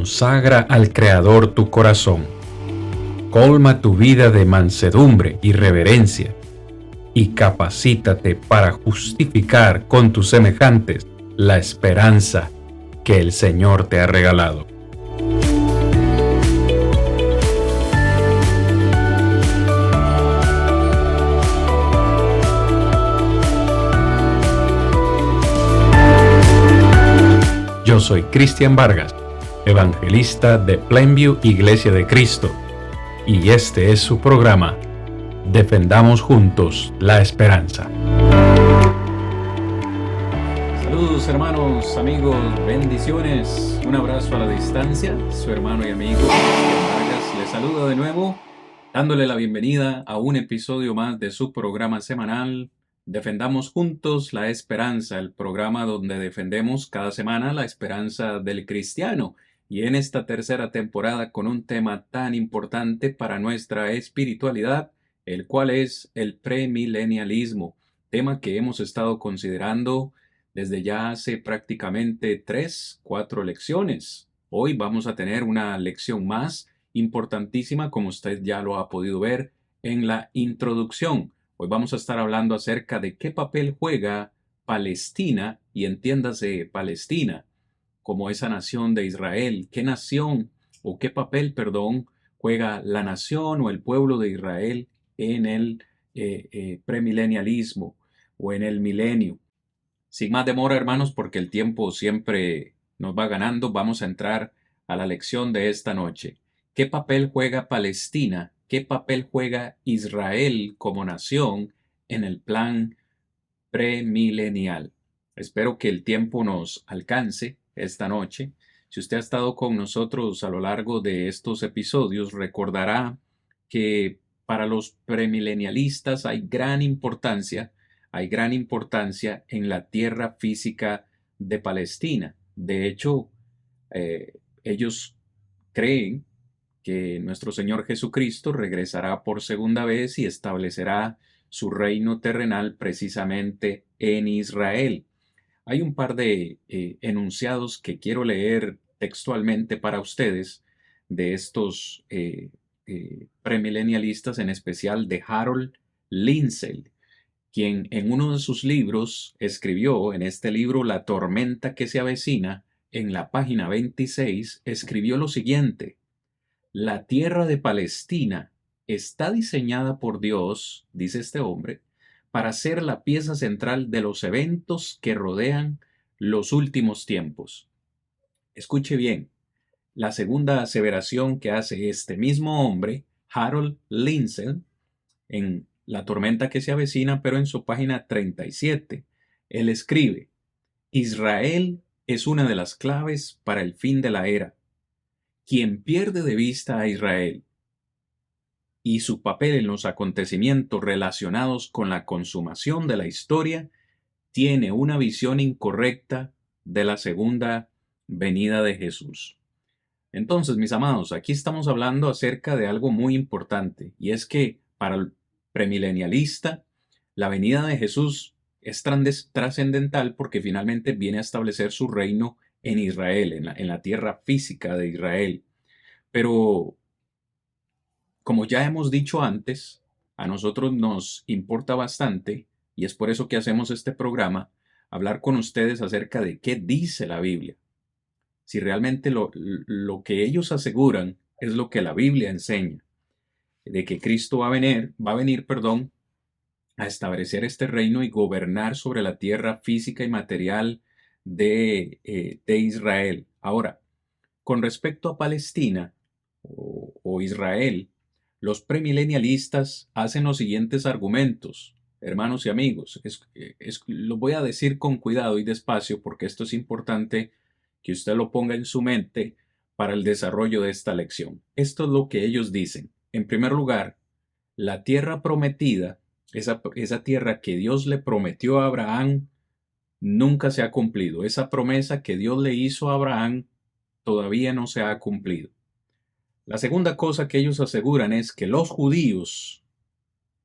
Consagra al Creador tu corazón. Colma tu vida de mansedumbre y reverencia, y capacítate para justificar con tus semejantes la esperanza que el Señor te ha regalado. Yo soy Cristian Vargas, evangelista de Plainview Iglesia de Cristo, y este es su programa, Defendamos Juntos la Esperanza. Saludos hermanos, amigos, bendiciones, un abrazo a la distancia, su hermano y amigo Cristian Vargas les saluda de nuevo, dándole la bienvenida a un episodio más de su programa semanal, Defendamos Juntos la Esperanza, el programa donde defendemos cada semana la esperanza del cristiano, y en esta tercera temporada con un tema tan importante para nuestra espiritualidad, el cual es el premilenialismo, tema que hemos estado considerando desde ya hace prácticamente 4 lecciones. Hoy vamos a tener una lección más importantísima, como usted ya lo ha podido ver en la introducción. Hoy vamos a estar hablando acerca de qué papel juega Palestina, y entiéndase Palestina como esa nación de Israel. ¿Qué nación o qué papel, juega la nación o el pueblo de Israel en el premilenialismo o en el milenio? Sin más demora, hermanos, porque el tiempo siempre nos va ganando, vamos a entrar a la lección de esta noche. ¿Qué papel juega Palestina? ¿Qué papel juega Israel como nación en el plan premilenial? Espero que el tiempo nos alcance esta noche. Si usted ha estado con nosotros a lo largo de estos episodios, recordará que para los premilenialistas hay gran importancia en la tierra física de Palestina. De hecho, ellos creen que nuestro Señor Jesucristo regresará por segunda vez y establecerá su reino terrenal precisamente en Israel. Hay un par de enunciados que quiero leer textualmente para ustedes de estos premilenialistas, en especial de Harold Lindsey, quien en uno de sus libros escribió, en este libro La tormenta que se avecina, en la página 26, escribió lo siguiente: la tierra de Palestina está diseñada por Dios, dice este hombre, para ser la pieza central de los eventos que rodean los últimos tiempos. Escuche bien, la segunda aseveración que hace este mismo hombre, Harold Lindsey, en La tormenta que se avecina, pero en su página 37, él escribe: Israel es una de las claves para el fin de la era. Quien pierde de vista a Israel y su papel en los acontecimientos relacionados con la consumación de la historia, tiene una visión incorrecta de la segunda venida de Jesús. Entonces, mis amados, aquí estamos hablando acerca de algo muy importante, y es que para el premilenialista, la venida de Jesús es trascendental porque finalmente viene a establecer su reino en Israel, en la tierra física de Israel. Pero, como ya hemos dicho antes, a nosotros nos importa bastante, y es por eso que hacemos este programa, hablar con ustedes acerca de qué dice la Biblia. Si realmente lo que ellos aseguran es lo que la Biblia enseña, de que Cristo va a venir, a establecer este reino y gobernar sobre la tierra física y material de Israel. Ahora, con respecto a Palestina o Israel, los premilenialistas hacen los siguientes argumentos, hermanos y amigos. Lo voy a decir con cuidado y despacio porque esto es importante que usted lo ponga en su mente para el desarrollo de esta lección. Esto es lo que ellos dicen. En primer lugar, la tierra prometida, esa tierra que Dios le prometió a Abraham, nunca se ha cumplido. Esa promesa que Dios le hizo a Abraham todavía no se ha cumplido. La segunda cosa que ellos aseguran es que los judíos,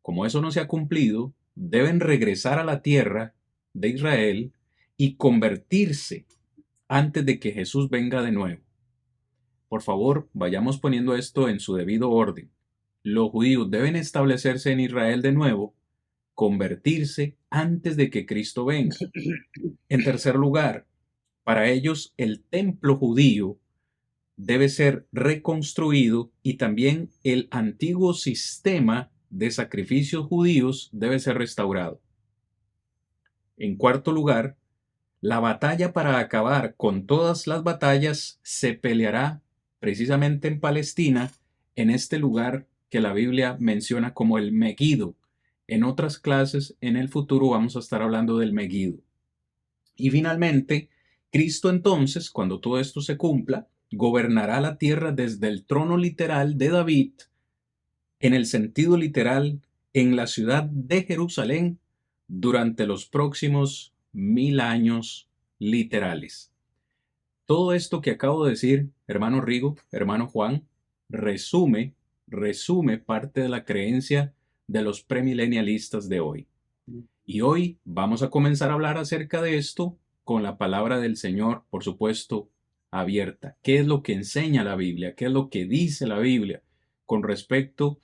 como eso no se ha cumplido, deben regresar a la tierra de Israel y convertirse antes de que Jesús venga de nuevo. Por favor, vayamos poniendo esto en su debido orden. Los judíos deben establecerse en Israel de nuevo, convertirse antes de que Cristo venga. En tercer lugar, para ellos el templo judío debe ser reconstruido y también el antiguo sistema de sacrificios judíos debe ser restaurado. En cuarto lugar, la batalla para acabar con todas las batallas se peleará precisamente en Palestina, en este lugar que la Biblia menciona como el Megido. En otras clases, en el futuro, vamos a estar hablando del Megido. Y finalmente, Cristo entonces, cuando todo esto se cumpla, gobernará la tierra desde el trono literal de David, en el sentido literal, en la ciudad de Jerusalén, durante los próximos 1000 años literales. Todo esto que acabo de decir, hermano Rigo, hermano Juan, resume parte de la creencia de los premilenialistas de hoy. Y hoy vamos a comenzar a hablar acerca de esto con la palabra del Señor, por supuesto, abierta. ¿Qué es lo que enseña la Biblia? ¿Qué es lo que dice la Biblia con respecto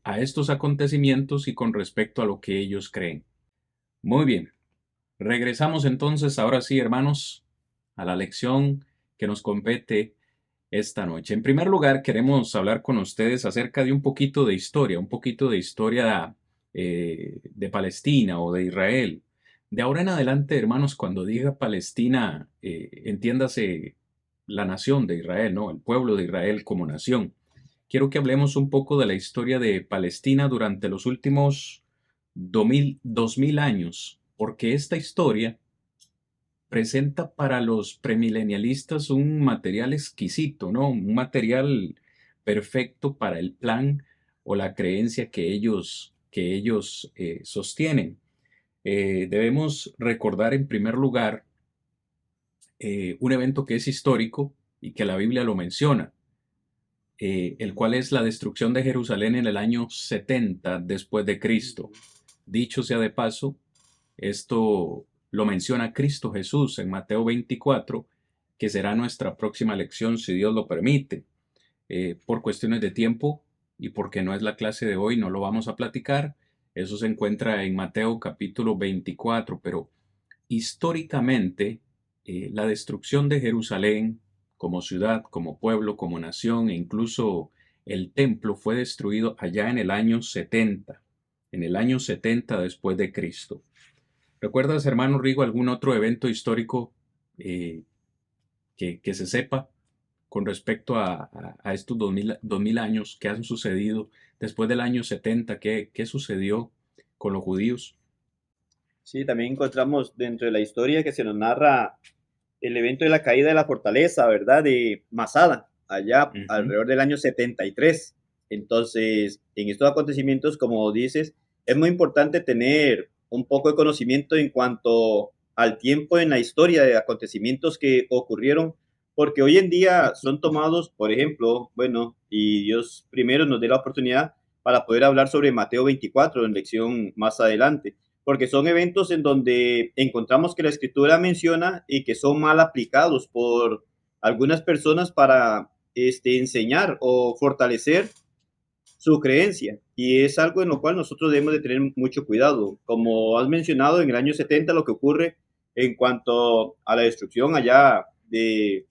a estos acontecimientos y con respecto a lo que ellos creen? Muy bien. Regresamos entonces, ahora sí, hermanos, a la lección que nos compete esta noche. En primer lugar, queremos hablar con ustedes acerca de un poquito de historia de Palestina o de Israel. De ahora en adelante, hermanos, cuando diga Palestina, entiéndase la nación de Israel, ¿no? El pueblo de Israel como nación. Quiero que hablemos un poco de la historia de Palestina durante los últimos 2000 años, porque esta historia presenta para los premilenialistas un material exquisito, ¿no? Un material perfecto para el plan o la creencia que ellos sostienen. Debemos recordar en primer lugar un evento que es histórico y que la Biblia lo menciona, el cual es la destrucción de Jerusalén en el año 70 después de Cristo. Dicho sea de paso, esto lo menciona Cristo Jesús en Mateo 24, que será nuestra próxima lección si Dios lo permite. Por cuestiones de tiempo y porque no es la clase de hoy, no lo vamos a platicar. Eso se encuentra en Mateo capítulo 24, pero históricamente la destrucción de Jerusalén como ciudad, como pueblo, como nación e incluso el templo fue destruido allá en el año 70 después de Cristo. ¿Recuerdas, hermano Rigo, algún otro evento histórico que se sepa con respecto a estos 2000 años que han sucedido después del año 70? ¿Qué sucedió con los judíos? Sí, también encontramos dentro de la historia que se nos narra el evento de la caída de la fortaleza, ¿verdad? De Masada, allá alrededor del año 73. Entonces, en estos acontecimientos, como dices, es muy importante tener un poco de conocimiento en cuanto al tiempo en la historia de acontecimientos que ocurrieron, porque hoy en día son tomados, por ejemplo, bueno, y Dios primero nos dé la oportunidad para poder hablar sobre Mateo 24 en lección más adelante, porque son eventos en donde encontramos que la escritura menciona y que son mal aplicados por algunas personas para enseñar o fortalecer su creencia, y es algo en lo cual nosotros debemos de tener mucho cuidado. Como has mencionado, en el año 70 lo que ocurre en cuanto a la destrucción allá del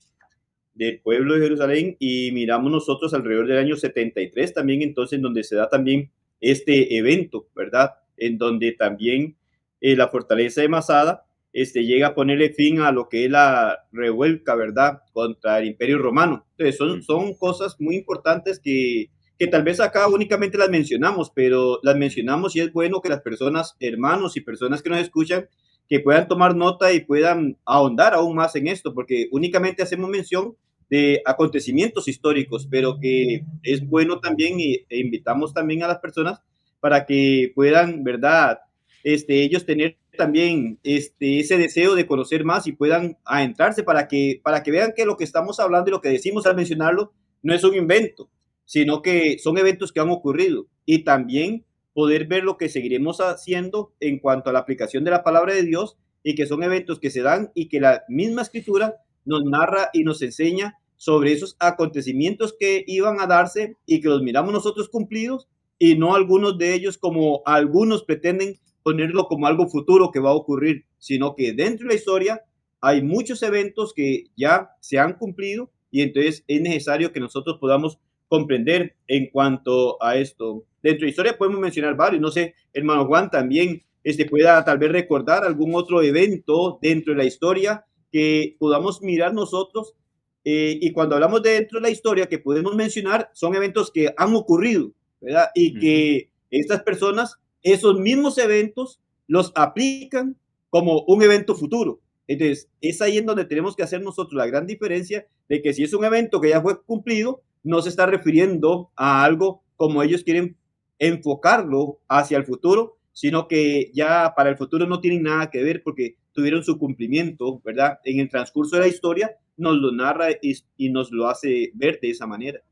pueblo de Jerusalén, y miramos nosotros alrededor del año 73 también, entonces, en donde se da también este evento, ¿verdad? En donde también la fortaleza de Masada llega a ponerle fin a lo que es la revuelta, ¿verdad?, contra el Imperio Romano. Entonces, son cosas muy importantes que tal vez acá únicamente las mencionamos, pero las mencionamos y es bueno que las personas, hermanos y personas que nos escuchan, que puedan tomar nota y puedan ahondar aún más en esto, porque únicamente hacemos mención de acontecimientos históricos, pero que es bueno también e invitamos también a las personas para que puedan, ¿verdad?, ellos tener también ese deseo de conocer más y puedan adentrarse para que vean que lo que estamos hablando y lo que decimos al mencionarlo no es un invento, sino que son eventos que han ocurrido, y también poder ver lo que seguiremos haciendo en cuanto a la aplicación de la palabra de Dios, y que son eventos que se dan y que la misma escritura nos narra y nos enseña sobre esos acontecimientos que iban a darse y que los miramos nosotros cumplidos y no algunos de ellos como algunos pretenden ponerlo como algo futuro que va a ocurrir, sino que dentro de la historia hay muchos eventos que ya se han cumplido y entonces es necesario que nosotros podamos comprender en cuanto a esto. Dentro de la historia podemos mencionar varios, no sé, hermano Juan también pueda tal vez recordar algún otro evento dentro de la historia que podamos mirar nosotros y cuando hablamos de dentro de la historia que podemos mencionar son eventos que han ocurrido, ¿verdad? Y que estas personas, esos mismos eventos los aplican como un evento futuro. Entonces, es ahí en donde tenemos que hacer nosotros la gran diferencia de que si es un evento que ya fue cumplido, no se está refiriendo a algo como ellos quieren enfocarlo hacia el futuro, sino que ya para el futuro no tienen nada que ver porque tuvieron su cumplimiento, ¿verdad? En el transcurso de la historia nos lo narra y nos lo hace ver de esa manera.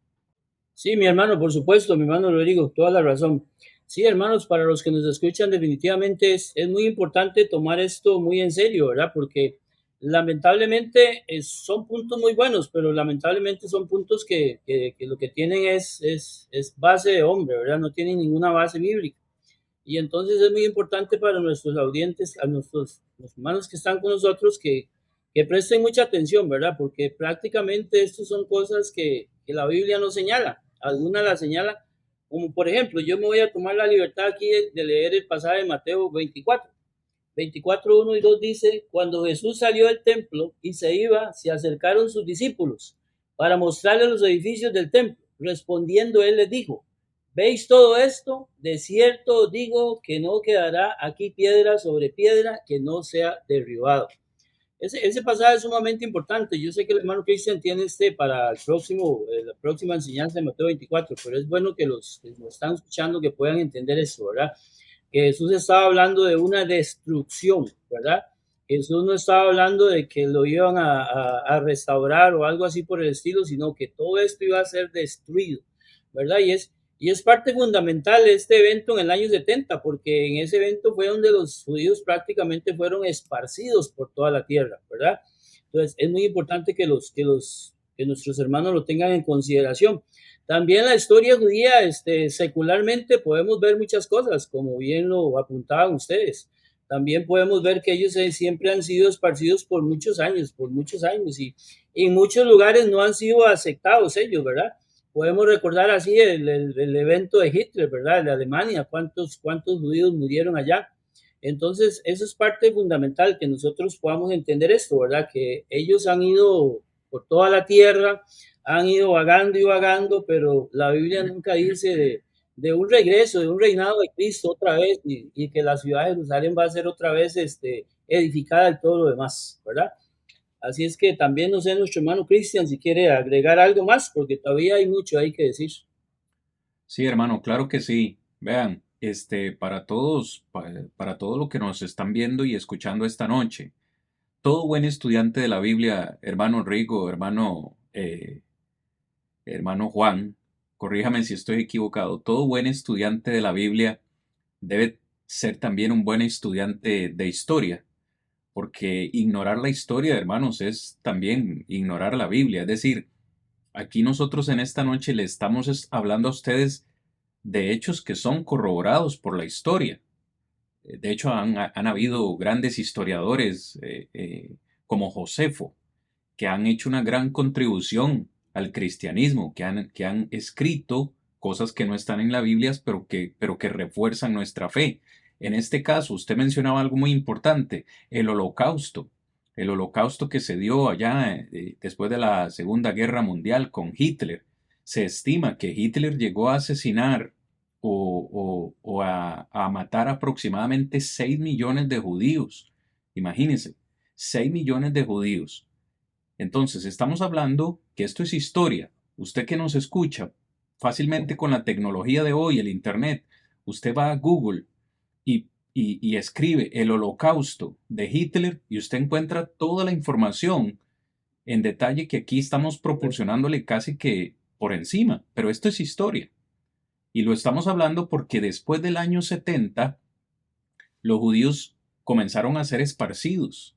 Sí, mi hermano, por supuesto, mi hermano Rodrigo, toda la razón. Sí, hermanos, para los que nos escuchan, definitivamente es muy importante tomar esto muy en serio, ¿verdad? Porque lamentablemente son puntos muy buenos, pero lamentablemente son puntos que lo que tienen es base de hombre, ¿verdad? No tienen ninguna base bíblica. Y entonces es muy importante para nuestros audientes, a nuestros los hermanos que están con nosotros, que presten mucha atención, ¿verdad? Porque prácticamente estas son cosas que la Biblia nos señala. Algunas las señala, como por ejemplo, yo me voy a tomar la libertad aquí de leer el pasaje de Mateo 24. 24, 1 y 2 dice, cuando Jesús salió del templo y se iba, se acercaron sus discípulos para mostrarle los edificios del templo. Respondiendo, él les dijo, ¿veis todo esto? De cierto os digo que no quedará aquí piedra sobre piedra que no sea derribado. Ese pasaje es sumamente importante. Yo sé que el hermano Cristian tiene para la próxima enseñanza de Mateo 24, pero es bueno que los que nos están escuchando que puedan entender eso, ¿verdad? Que Jesús estaba hablando de una destrucción, ¿verdad? Jesús no estaba hablando de que lo iban a restaurar o algo así por el estilo, sino que todo esto iba a ser destruido, ¿verdad? Y es parte fundamental de este evento en el año 70, porque en ese evento fue donde los judíos prácticamente fueron esparcidos por toda la tierra, ¿verdad? Entonces, es muy importante que nuestros hermanos lo tengan en consideración. También la historia judía, secularmente podemos ver muchas cosas, como bien lo apuntaban ustedes. También podemos ver que ellos siempre han sido esparcidos por muchos años, y en muchos lugares no han sido aceptados ellos, ¿verdad? Podemos recordar así el evento de Hitler, ¿verdad? De Alemania, cuántos judíos murieron allá. Entonces, eso es parte fundamental, que nosotros podamos entender esto, ¿verdad? Que ellos han ido por toda la tierra, han ido vagando y vagando, pero la Biblia nunca dice de un regreso, de un reinado de Cristo otra vez, y que la ciudad de Jerusalén va a ser otra vez edificada y todo lo demás, ¿verdad? Así es que también no sé nuestro hermano Cristian si quiere agregar algo más, porque todavía hay mucho ahí que decir. Sí, hermano, claro que sí. Vean, para todos, para todo lo que nos están viendo y escuchando esta noche, todo buen estudiante de la Biblia, hermano Rigo, hermano Juan, corríjame si estoy equivocado, todo buen estudiante de la Biblia debe ser también un buen estudiante de historia. Porque ignorar la historia, hermanos, es también ignorar la Biblia. Es decir, aquí nosotros en esta noche le estamos hablando a ustedes de hechos que son corroborados por la historia. De hecho, han habido grandes historiadores como Josefo, que han hecho una gran contribución al cristianismo, que han escrito cosas que no están en la Biblia, pero que refuerzan nuestra fe. En este caso, usted mencionaba algo muy importante, el holocausto que se dio allá después de la Segunda Guerra Mundial con Hitler. Se estima que Hitler llegó a asesinar o a matar aproximadamente 6 millones de judíos. Imagínense, 6 millones de judíos. Entonces, estamos hablando que esto es historia. Usted que nos escucha, fácilmente con la tecnología de hoy, el Internet, usted va a Google y escribe el holocausto de Hitler y usted encuentra toda la información en detalle que aquí estamos proporcionándole casi que por encima. Pero esto es historia. Y lo estamos hablando porque después del año 70, los judíos comenzaron a ser esparcidos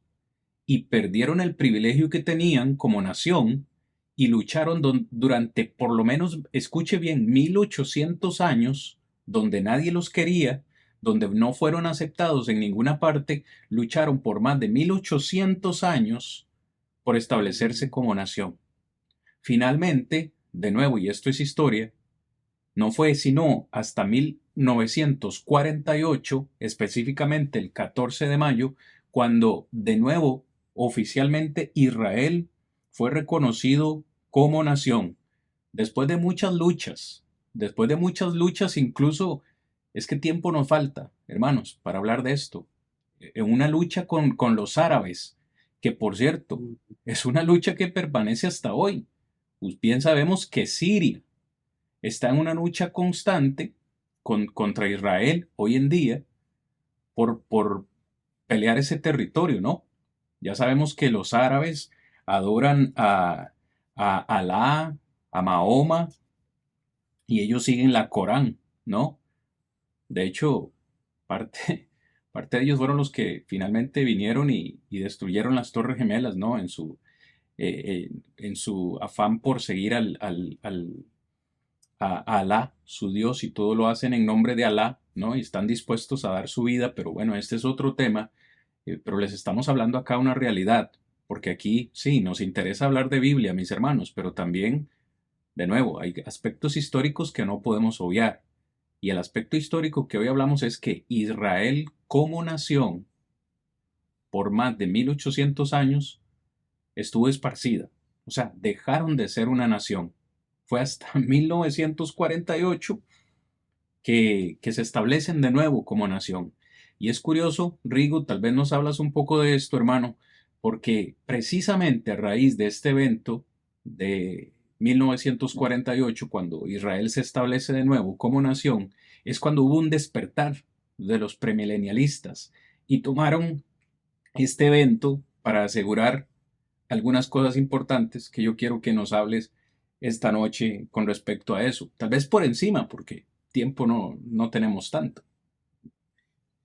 y perdieron el privilegio que tenían como nación y lucharon durante por lo menos, escuche bien, 1800 años, donde nadie los quería, donde no fueron aceptados en ninguna parte, lucharon por más de 1800 años por establecerse como nación. Finalmente, de nuevo, y esto es historia, no fue sino hasta 1948, específicamente el 14 de mayo, cuando de nuevo oficialmente Israel fue reconocido como nación. Después de muchas luchas, incluso es que tiempo nos falta, hermanos, para hablar de esto. En una lucha con los árabes, que por cierto, es una lucha que permanece hasta hoy. Pues bien sabemos que Siria está en una lucha constante contra Israel hoy en día por pelear ese territorio, ¿no? Ya sabemos que los árabes adoran a Alá, a Mahoma, y ellos siguen la Corán, ¿no? De hecho, parte, parte de ellos fueron los que finalmente vinieron y destruyeron las Torres Gemelas, ¿no? En su afán por seguir a Alá, su Dios, y todo lo hacen en nombre de Alá, ¿no? Y están dispuestos a dar su vida, pero bueno, este es otro tema, pero les estamos hablando acá una realidad, porque aquí sí, nos interesa hablar de Biblia, mis hermanos, pero también, de nuevo, hay aspectos históricos que no podemos obviar. Y el aspecto histórico que hoy hablamos es que Israel como nación, por más de 1800 años, estuvo esparcida. O sea, dejaron de ser una nación. Fue hasta 1948 que se establecen de nuevo como nación. Y es curioso, Rigo, tal vez nos hablas un poco de esto, hermano, porque precisamente a raíz de este evento de 1948, cuando Israel se establece de nuevo como nación, es cuando hubo un despertar de los premilenialistas y tomaron este evento para asegurar algunas cosas importantes que yo quiero que nos hables esta noche con respecto a eso. Tal vez por encima, porque tiempo no tenemos tanto.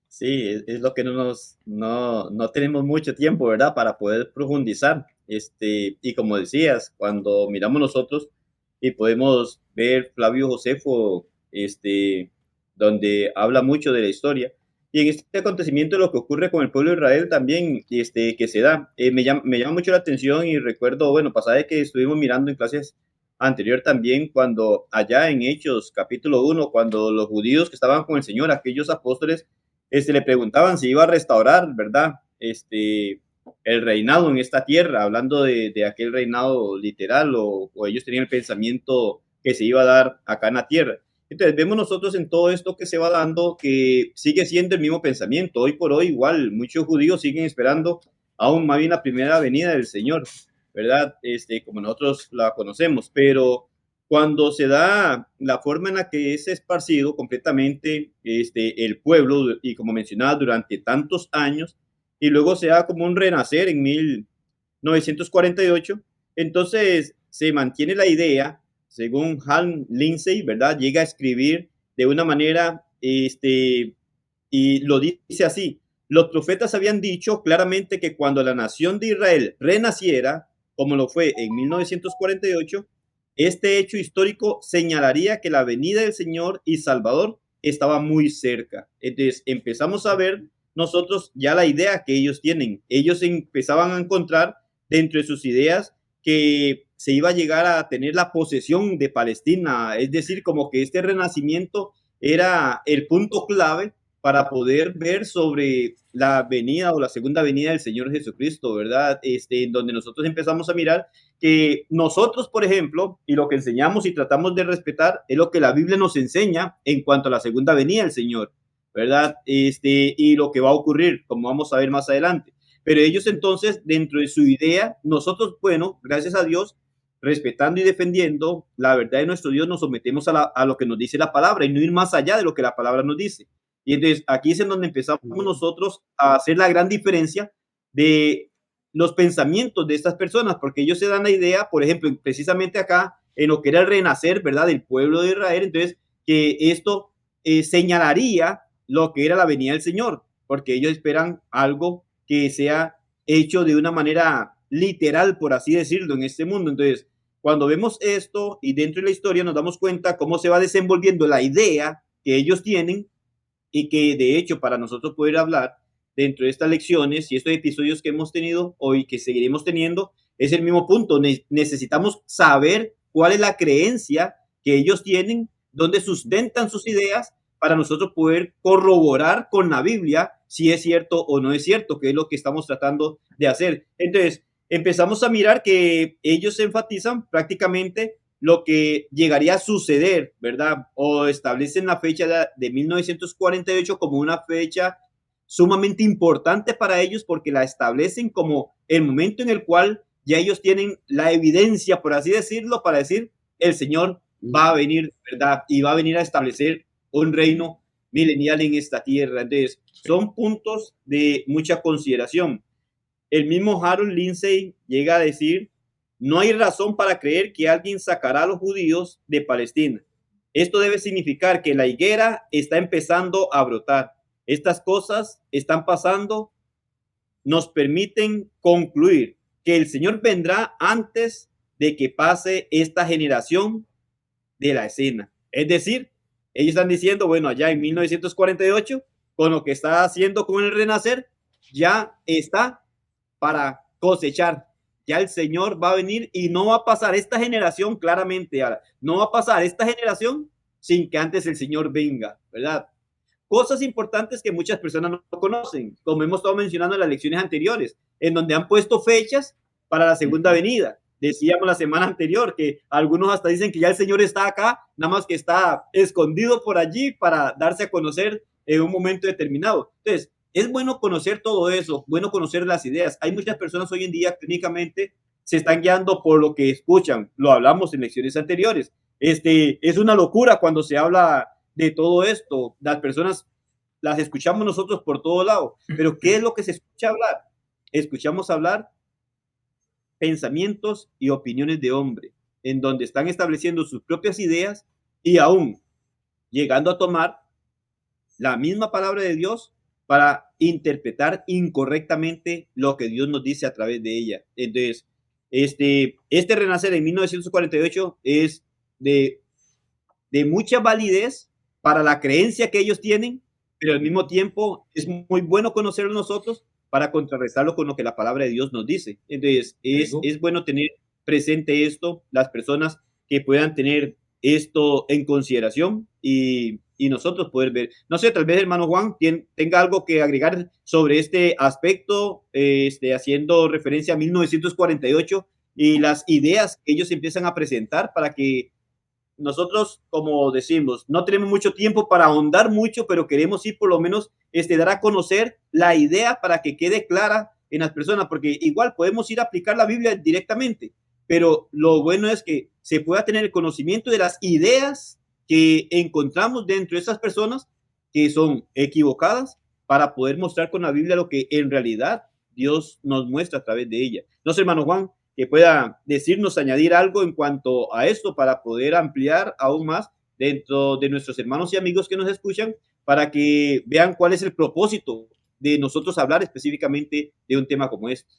Sí, es lo que no tenemos mucho tiempo, ¿verdad? Para poder profundizar. Y como decías, cuando miramos nosotros y podemos ver Flavio Josefo, donde habla mucho de la historia, y en este acontecimiento lo que ocurre con el pueblo de Israel también, que se da, me llama mucho la atención y recuerdo, bueno, pasada que estuvimos mirando en clases anterior también, cuando allá en Hechos capítulo 1, cuando los judíos que estaban con el Señor, aquellos apóstoles, le preguntaban si iba a restaurar, ¿verdad? El reinado en esta tierra, hablando de aquel reinado literal, o ellos tenían el pensamiento que se iba a dar acá en la tierra. Entonces vemos nosotros en todo esto que se va dando que sigue siendo el mismo pensamiento. Hoy por hoy igual muchos judíos siguen esperando aún más bien la primera venida del Señor, ¿verdad? Como nosotros la conocemos, pero cuando se da la forma en la que es esparcido completamente el pueblo, y como mencionaba, durante tantos años, y luego se da como un renacer en 1948, entonces se mantiene la idea, según Hal Lindsey, ¿verdad? Llega a escribir de una manera, y lo dice así: los profetas habían dicho claramente que cuando la nación de Israel renaciera, como lo fue en 1948, este hecho histórico señalaría que la venida del Señor y Salvador estaba muy cerca. Entonces empezamos a ver nosotros ya la idea que ellos tienen. Ellos empezaban a encontrar dentro de sus ideas que se iba a llegar a tener la posesión de Palestina, es decir, como que este renacimiento era el punto clave para poder ver sobre la venida o la segunda venida del Señor Jesucristo, ¿verdad? En donde nosotros empezamos a mirar que nosotros, por ejemplo, y lo que enseñamos y tratamos de respetar es lo que la Biblia nos enseña en cuanto a la segunda venida del Señor, ¿verdad? Y lo que va a ocurrir, como vamos a ver más adelante. Pero ellos entonces, dentro de su idea, nosotros, bueno, gracias a Dios, respetando y defendiendo la verdad de nuestro Dios, nos sometemos a lo que nos dice la palabra y no ir más allá de lo que la palabra nos dice. Y entonces aquí es en donde empezamos nosotros a hacer la gran diferencia de los pensamientos de estas personas, porque ellos se dan la idea, por ejemplo, precisamente acá, en lo que era el renacer, ¿verdad?, del pueblo de Israel, entonces, que esto señalaría lo que era la venida del Señor, porque ellos esperan algo que sea hecho de una manera literal, por así decirlo, en este mundo. Entonces, Cuando vemos esto y dentro de la historia nos damos cuenta cómo se va desenvolviendo la idea que ellos tienen y que de hecho para nosotros poder hablar dentro de estas lecciones y estos episodios que hemos tenido hoy, que seguiremos teniendo, es el mismo punto. Necesitamos saber cuál es la creencia que ellos tienen, dónde sustentan sus ideas, para nosotros poder corroborar con la Biblia si es cierto o no es cierto, que es lo que estamos tratando de hacer. Entonces, empezamos a mirar que ellos enfatizan prácticamente lo que llegaría a suceder, ¿verdad? O establecen la fecha de 1948 como una fecha sumamente importante para ellos porque la establecen como el momento en el cual ya ellos tienen la evidencia, por así decirlo, para decir, el Señor va a venir, ¿verdad? Y va a venir a establecer un reino milenial en esta tierra. Entonces, son puntos de mucha consideración. El mismo Harold Lindsay llega a decir, no hay razón para creer que alguien sacará a los judíos de Palestina. Esto debe significar que la higuera está empezando a brotar. Estas cosas están pasando, nos permiten concluir que el Señor vendrá antes de que pase esta generación de la escena. Es decir, ellos están diciendo, bueno, allá en 1948, con lo que está haciendo con el renacer, ya está para cosechar. Ya el Señor va a venir y no va a pasar esta generación, claramente, no va a pasar esta generación sin que antes el Señor venga, ¿verdad? Cosas importantes que muchas personas no conocen, como hemos estado mencionando en las lecciones anteriores, en donde han puesto fechas para la segunda venida. Decíamos la semana anterior que algunos hasta dicen que ya el Señor está acá, nada más que está escondido por allí para darse a conocer en un momento determinado. Entonces, es bueno conocer todo eso, bueno conocer las ideas. Hay muchas personas hoy en día que únicamente se están guiando por lo que escuchan. Lo hablamos en lecciones anteriores. Es una locura cuando se habla de todo esto. Las personas las escuchamos nosotros por todo lado. Pero ¿qué es lo que se escucha hablar? Escuchamos hablar pensamientos y opiniones de hombre, en donde están estableciendo sus propias ideas y aún llegando a tomar la misma palabra de Dios para interpretar incorrectamente lo que Dios nos dice a través de ella. Entonces, este renacer en 1948 es de mucha validez para la creencia que ellos tienen, pero al mismo tiempo es muy bueno conocerlo nosotros para contrarrestarlo con lo que la palabra de Dios nos dice. Entonces, es bueno tener presente esto, las personas que puedan tener esto en consideración y nosotros poder ver. No sé, tal vez hermano Juan tenga algo que agregar sobre este aspecto, haciendo referencia a 1948 y las ideas que ellos empiezan a presentar para que nosotros, como decimos, no tenemos mucho tiempo para ahondar mucho, pero queremos ir por lo menos dar a conocer la idea para que quede clara en las personas, porque igual podemos ir a aplicar la Biblia directamente, pero lo bueno es que se pueda tener el conocimiento de las ideas que encontramos dentro de esas personas que son equivocadas para poder mostrar con la Biblia lo que en realidad Dios nos muestra a través de ella. No sé, hermano Juan, que pueda decirnos, añadir algo en cuanto a esto para poder ampliar aún más dentro de nuestros hermanos y amigos que nos escuchan, para que vean cuál es el propósito de nosotros hablar específicamente de un tema como este.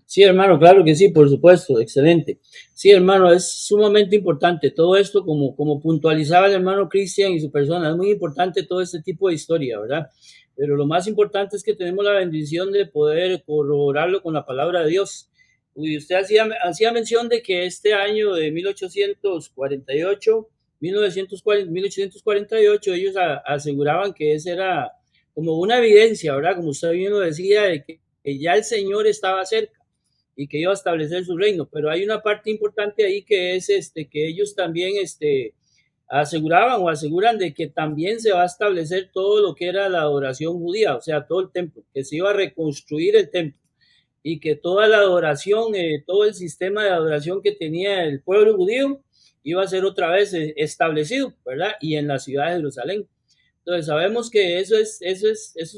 Sí, hermano, claro que sí, por supuesto, excelente. Sí, hermano, es sumamente importante todo esto, como puntualizaba el hermano Cristian y su persona, es muy importante todo este tipo de historia, ¿verdad? Pero lo más importante es que tenemos la bendición de poder corroborarlo con la palabra de Dios. Y usted hacía mención de que este año de 1848, 1848, ellos aseguraban que esa era como una evidencia, ¿verdad? Como usted bien lo decía, de que ya el Señor estaba cerca y que iba a establecer su reino. Pero hay una parte importante ahí que es que ellos también aseguraban o aseguran de que también se va a establecer todo lo que era la adoración judía, o sea, todo el templo, que se iba a reconstruir el templo y que toda la adoración, todo el sistema de adoración que tenía el pueblo judío iba a ser otra vez establecido, ¿verdad? Y en la ciudad de Jerusalén. Entonces sabemos que eso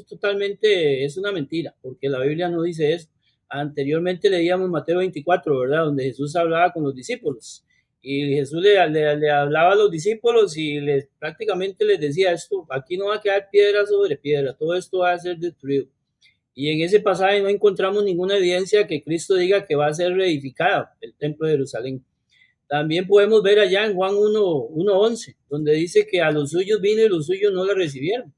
totalmente es una mentira, porque la Biblia no dice eso. Anteriormente leíamos Mateo 24, ¿verdad? Donde Jesús hablaba con los discípulos. Y Jesús le hablaba a los discípulos y prácticamente les decía esto, aquí no va a quedar piedra sobre piedra, todo esto va a ser destruido. Y en ese pasaje no encontramos ninguna evidencia que Cristo diga que va a ser reedificado el templo de Jerusalén. También podemos ver allá en Juan 1:11, donde dice que a los suyos vino y los suyos no le recibieron.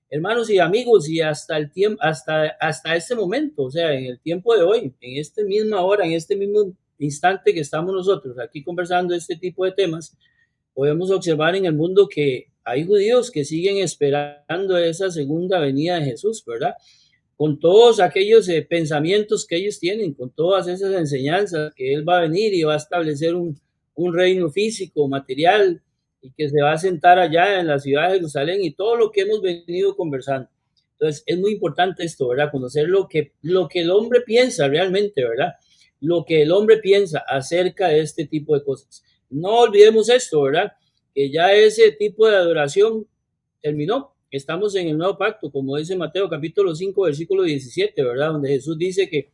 Hermanos y amigos, y hasta el tiempo, hasta este momento, o sea, en el tiempo de hoy, en esta misma hora, en este mismo instante que estamos nosotros aquí conversando este tipo de temas, podemos observar en el mundo que hay judíos que siguen esperando esa segunda venida de Jesús, ¿verdad? Con todos aquellos pensamientos que ellos tienen, con todas esas enseñanzas, que Él va a venir y va a establecer un reino físico, material, y que se va a sentar allá en la ciudad de Jerusalén y todo lo que hemos venido conversando. Entonces, es muy importante esto, ¿verdad? Conocer lo que el hombre piensa realmente, ¿verdad? Lo que el hombre piensa acerca de este tipo de cosas. No olvidemos esto, ¿verdad? Que ya ese tipo de adoración terminó. Estamos en el nuevo pacto, como dice Mateo capítulo 5, versículo 17, ¿verdad? Donde Jesús dice que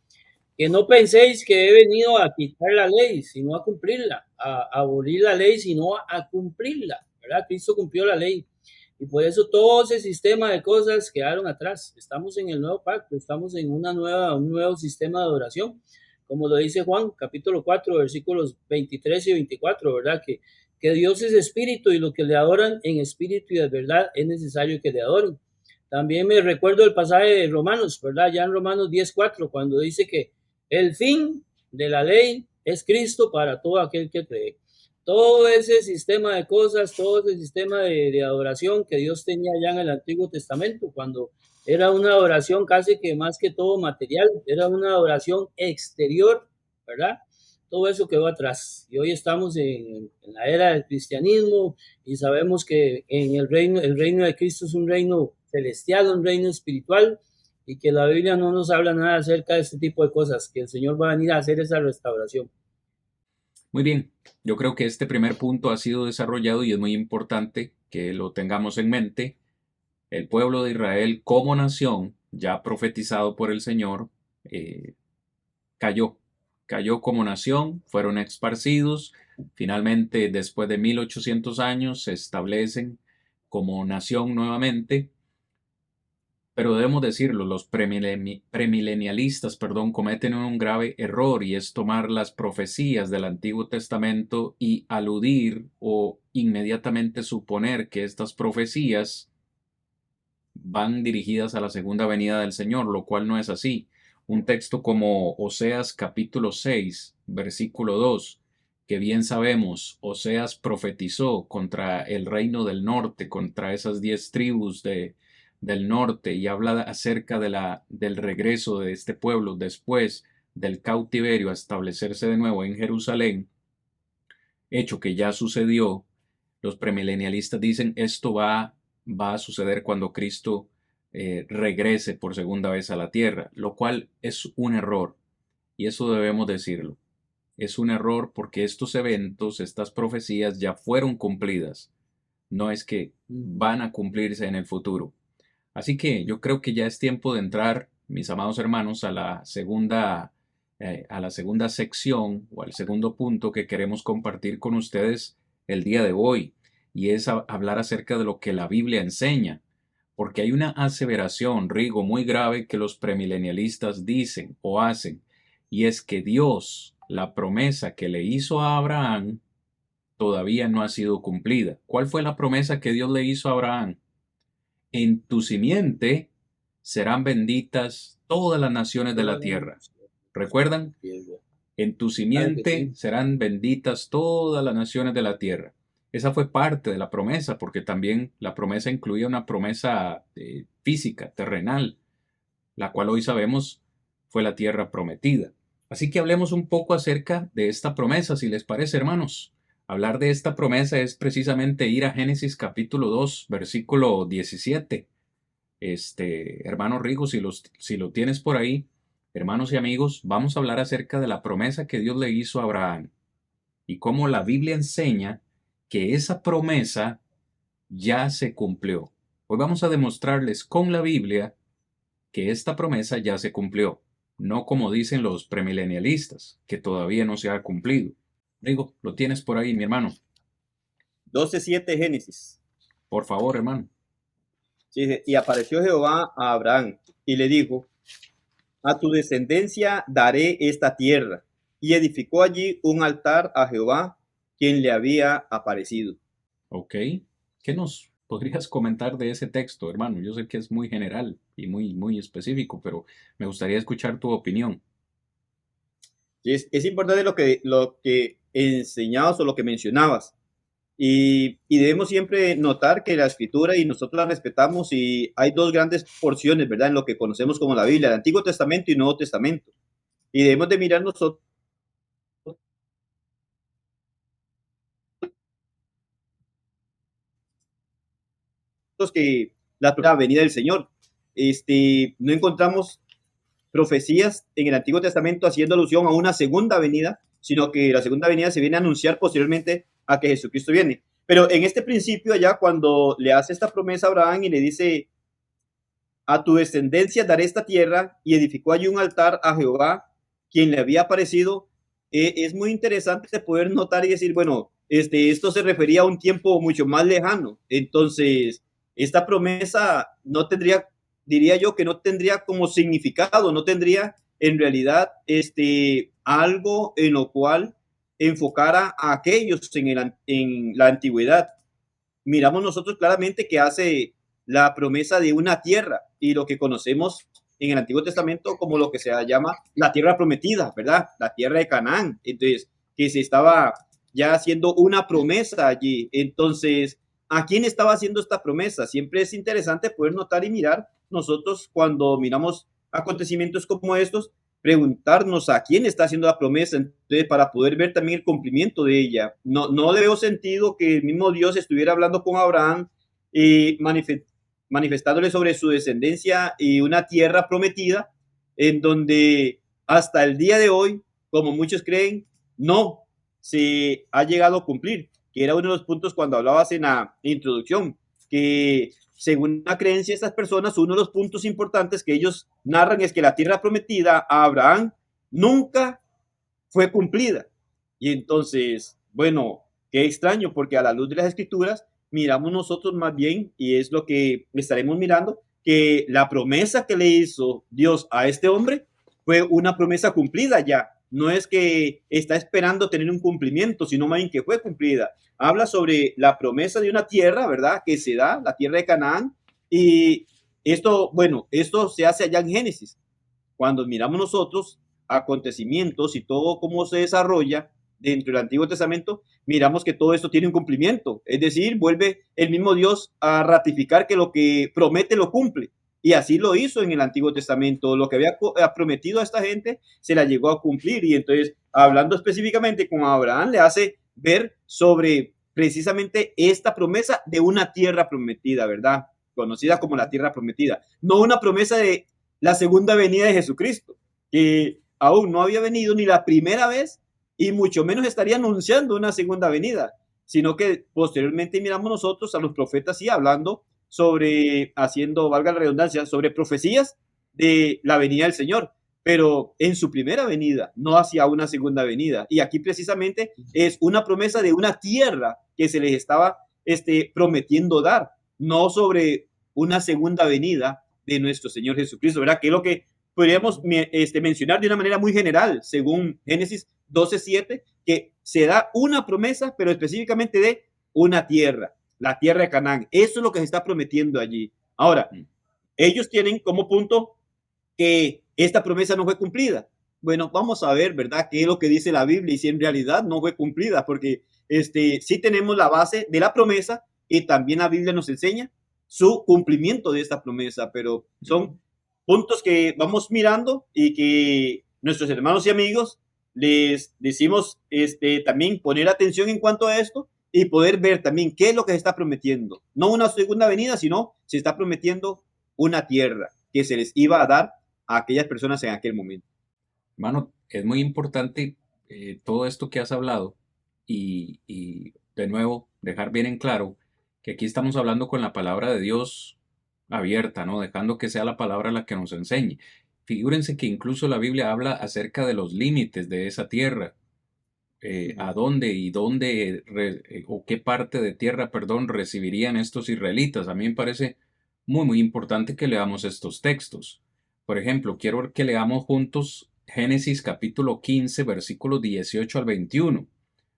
no penséis que he venido a quitar la ley, sino a cumplirla, a abolir la ley, sino a cumplirla, ¿verdad? Cristo cumplió la ley. Y por eso todo ese sistema de cosas quedaron atrás. Estamos en el nuevo pacto, estamos en un nuevo sistema de adoración, como lo dice Juan, capítulo 4, versículos 23 y 24, ¿verdad? Que Dios es espíritu y los que le adoran en espíritu y de verdad es necesario que le adoren. También me recuerdo el pasaje de Romanos, ¿verdad? Ya en Romanos 10:4, cuando dice que el fin de la ley es Cristo para todo aquel que cree. Todo ese sistema de cosas, todo ese sistema de adoración que Dios tenía ya en el Antiguo Testamento, cuando era una adoración casi que más que todo material, era una adoración exterior, ¿verdad? Todo eso quedó atrás. Y hoy estamos en la era del cristianismo y sabemos que en el reino de Cristo es un reino celestial, un reino espiritual, y que la Biblia no nos habla nada acerca de este tipo de cosas, que el Señor va a venir a hacer esa restauración. Muy bien, yo creo que este primer punto ha sido desarrollado y es muy importante que lo tengamos en mente. El pueblo de Israel como nación, ya profetizado por el Señor, cayó como nación, fueron esparcidos, finalmente después de 1800 años se establecen como nación nuevamente. Pero debemos decirlo, los premilenialistas, cometen un grave error y es tomar las profecías del Antiguo Testamento y aludir o inmediatamente suponer que estas profecías van dirigidas a la segunda venida del Señor, lo cual no es así. Un texto como Oseas capítulo 6, versículo 2, que bien sabemos, Oseas profetizó contra el reino del norte, contra esas 10 tribus del norte, y habla acerca del regreso de este pueblo después del cautiverio a establecerse de nuevo en Jerusalén, hecho que ya sucedió. Los premilenialistas dicen esto va a suceder cuando Cristo regrese por segunda vez a la tierra, lo cual es un error, y eso debemos decirlo. Es un error porque estos eventos, estas profecías ya fueron cumplidas, no es que van a cumplirse en el futuro. Así que yo creo que ya es tiempo de entrar, mis amados hermanos, a la segunda sección o al segundo punto que queremos compartir con ustedes el día de hoy, y es hablar acerca de lo que la Biblia enseña, porque hay una aseveración, Rigo, muy grave que los premilenialistas dicen o hacen, y es que Dios, la promesa que le hizo a Abraham, todavía no ha sido cumplida. ¿Cuál fue la promesa que Dios le hizo a Abraham? En tu simiente serán benditas todas las naciones de la tierra. ¿Recuerdan? En tu simiente serán benditas todas las naciones de la tierra. Esa fue parte de la promesa, porque también la promesa incluía una promesa física, terrenal, la cual hoy sabemos fue la tierra prometida. Así que hablemos un poco acerca de esta promesa, si les parece, hermanos. Hablar de esta promesa es precisamente ir a Génesis capítulo 2, versículo 17. Hermano Rigo, si lo tienes por ahí, hermanos y amigos, vamos a hablar acerca de la promesa que Dios le hizo a Abraham y cómo la Biblia enseña que esa promesa ya se cumplió. Hoy vamos a demostrarles con la Biblia que esta promesa ya se cumplió, no como dicen los premilenialistas, que todavía no se ha cumplido. Rigo, lo tienes por ahí, mi hermano. 12:7 Génesis. Por favor, hermano. Sí, y apareció Jehová a Abraham y le dijo, a tu descendencia daré esta tierra. Y edificó allí un altar a Jehová, quien le había aparecido. Ok. ¿Qué nos podrías comentar de ese texto, hermano? Yo sé que es muy general y muy específico, pero me gustaría escuchar tu opinión. Es importante lo que enseñabas o lo que mencionabas. Y debemos siempre notar que la escritura y nosotros la respetamos y hay dos grandes porciones, ¿verdad? En lo que conocemos como la Biblia, el Antiguo Testamento y el Nuevo Testamento. Y debemos de mirar nosotros que la primera venida del Señor. No encontramos profecías en el Antiguo Testamento haciendo alusión a una segunda venida, sino que la segunda venida se viene a anunciar posteriormente a que Jesucristo viene. Pero en este principio, allá cuando le hace esta promesa a Abraham y le dice, a tu descendencia daré esta tierra, y edificó allí un altar a Jehová, quien le había aparecido, es muy interesante poder notar y decir, bueno, esto se refería a un tiempo mucho más lejano. Entonces, esta promesa no tendría, diría yo, que no tendría como significado, no tendría en realidad algo en lo cual enfocara a aquellos en la antigüedad. Miramos nosotros claramente que hace la promesa de una tierra y lo que conocemos en el Antiguo Testamento como lo que se llama la tierra prometida, ¿verdad? La tierra de Canaán. Entonces, que se estaba ya haciendo una promesa allí. Entonces, ¿a quién estaba haciendo esta promesa? Siempre es interesante poder notar y mirar nosotros cuando miramos acontecimientos como estos, preguntarnos a quién está haciendo la promesa, entonces, para poder ver también el cumplimiento de ella. No le veo sentido que el mismo Dios estuviera hablando con Abraham y manifestándole sobre su descendencia y una tierra prometida, en donde hasta el día de hoy, como muchos creen, no se ha llegado a cumplir, que era uno de los puntos cuando hablabas en la introducción, que según la creencia de estas personas, uno de los puntos importantes que ellos narran es que la tierra prometida a Abraham nunca fue cumplida. Y entonces, bueno, qué extraño, porque a la luz de las escrituras miramos nosotros más bien, y es lo que estaremos mirando, que la promesa que le hizo Dios a este hombre fue una promesa cumplida ya. No es que está esperando tener un cumplimiento, sino más bien que fue cumplida. Habla sobre la promesa de una tierra, ¿verdad? Que se da, la tierra de Canaán. Y esto, bueno, esto se hace allá en Génesis. Cuando miramos nosotros acontecimientos y todo cómo se desarrolla dentro del Antiguo Testamento, miramos que todo esto tiene un cumplimiento. Es decir, vuelve el mismo Dios a ratificar que lo que promete lo cumple. Y así lo hizo en el Antiguo Testamento. Lo que había prometido a esta gente se la llegó a cumplir. Y entonces, hablando específicamente con Abraham, le hace ver sobre precisamente esta promesa de una tierra prometida, ¿verdad? Conocida como la tierra prometida. No una promesa de la segunda venida de Jesucristo, que aún no había venido ni la primera vez y mucho menos estaría anunciando una segunda venida, sino que posteriormente miramos nosotros a los profetas y hablando sobre, haciendo, valga la redundancia, sobre profecías de la venida del Señor, pero en su primera venida, no hacia una segunda venida. Y aquí precisamente es una promesa de una tierra que se les estaba prometiendo dar, no sobre una segunda venida de nuestro Señor Jesucristo, ¿verdad? Que es lo que podríamos mencionar de una manera muy general, según Génesis 12:7, que se da una promesa, pero específicamente de una tierra, la tierra de Canaán. Eso es lo que se está prometiendo allí. Ahora, ellos tienen como punto que esta promesa no fue cumplida. Bueno, vamos a ver, ¿verdad? ¿Qué es lo que dice la Biblia y si en realidad no fue cumplida? Porque sí tenemos la base de la promesa y también la Biblia nos enseña su cumplimiento de esta promesa, pero son puntos que vamos mirando y que nuestros hermanos y amigos les decimos también poner atención en cuanto a esto y poder ver también qué es lo que se está prometiendo. No una segunda venida, sino se está prometiendo una tierra que se les iba a dar a aquellas personas en aquel momento. Hermano, es muy importante todo esto que has hablado y de nuevo dejar bien en claro que aquí estamos hablando con la palabra de Dios abierta, ¿no? Dejando que sea la palabra la que nos enseñe. Figúrense que incluso la Biblia habla acerca de los límites de esa tierra, a dónde y dónde o qué parte de tierra, perdón, recibirían estos israelitas. A mí me parece muy importante que leamos estos textos, Por ejemplo, quiero que leamos juntos Génesis capítulo 15, versículos 18 al 21.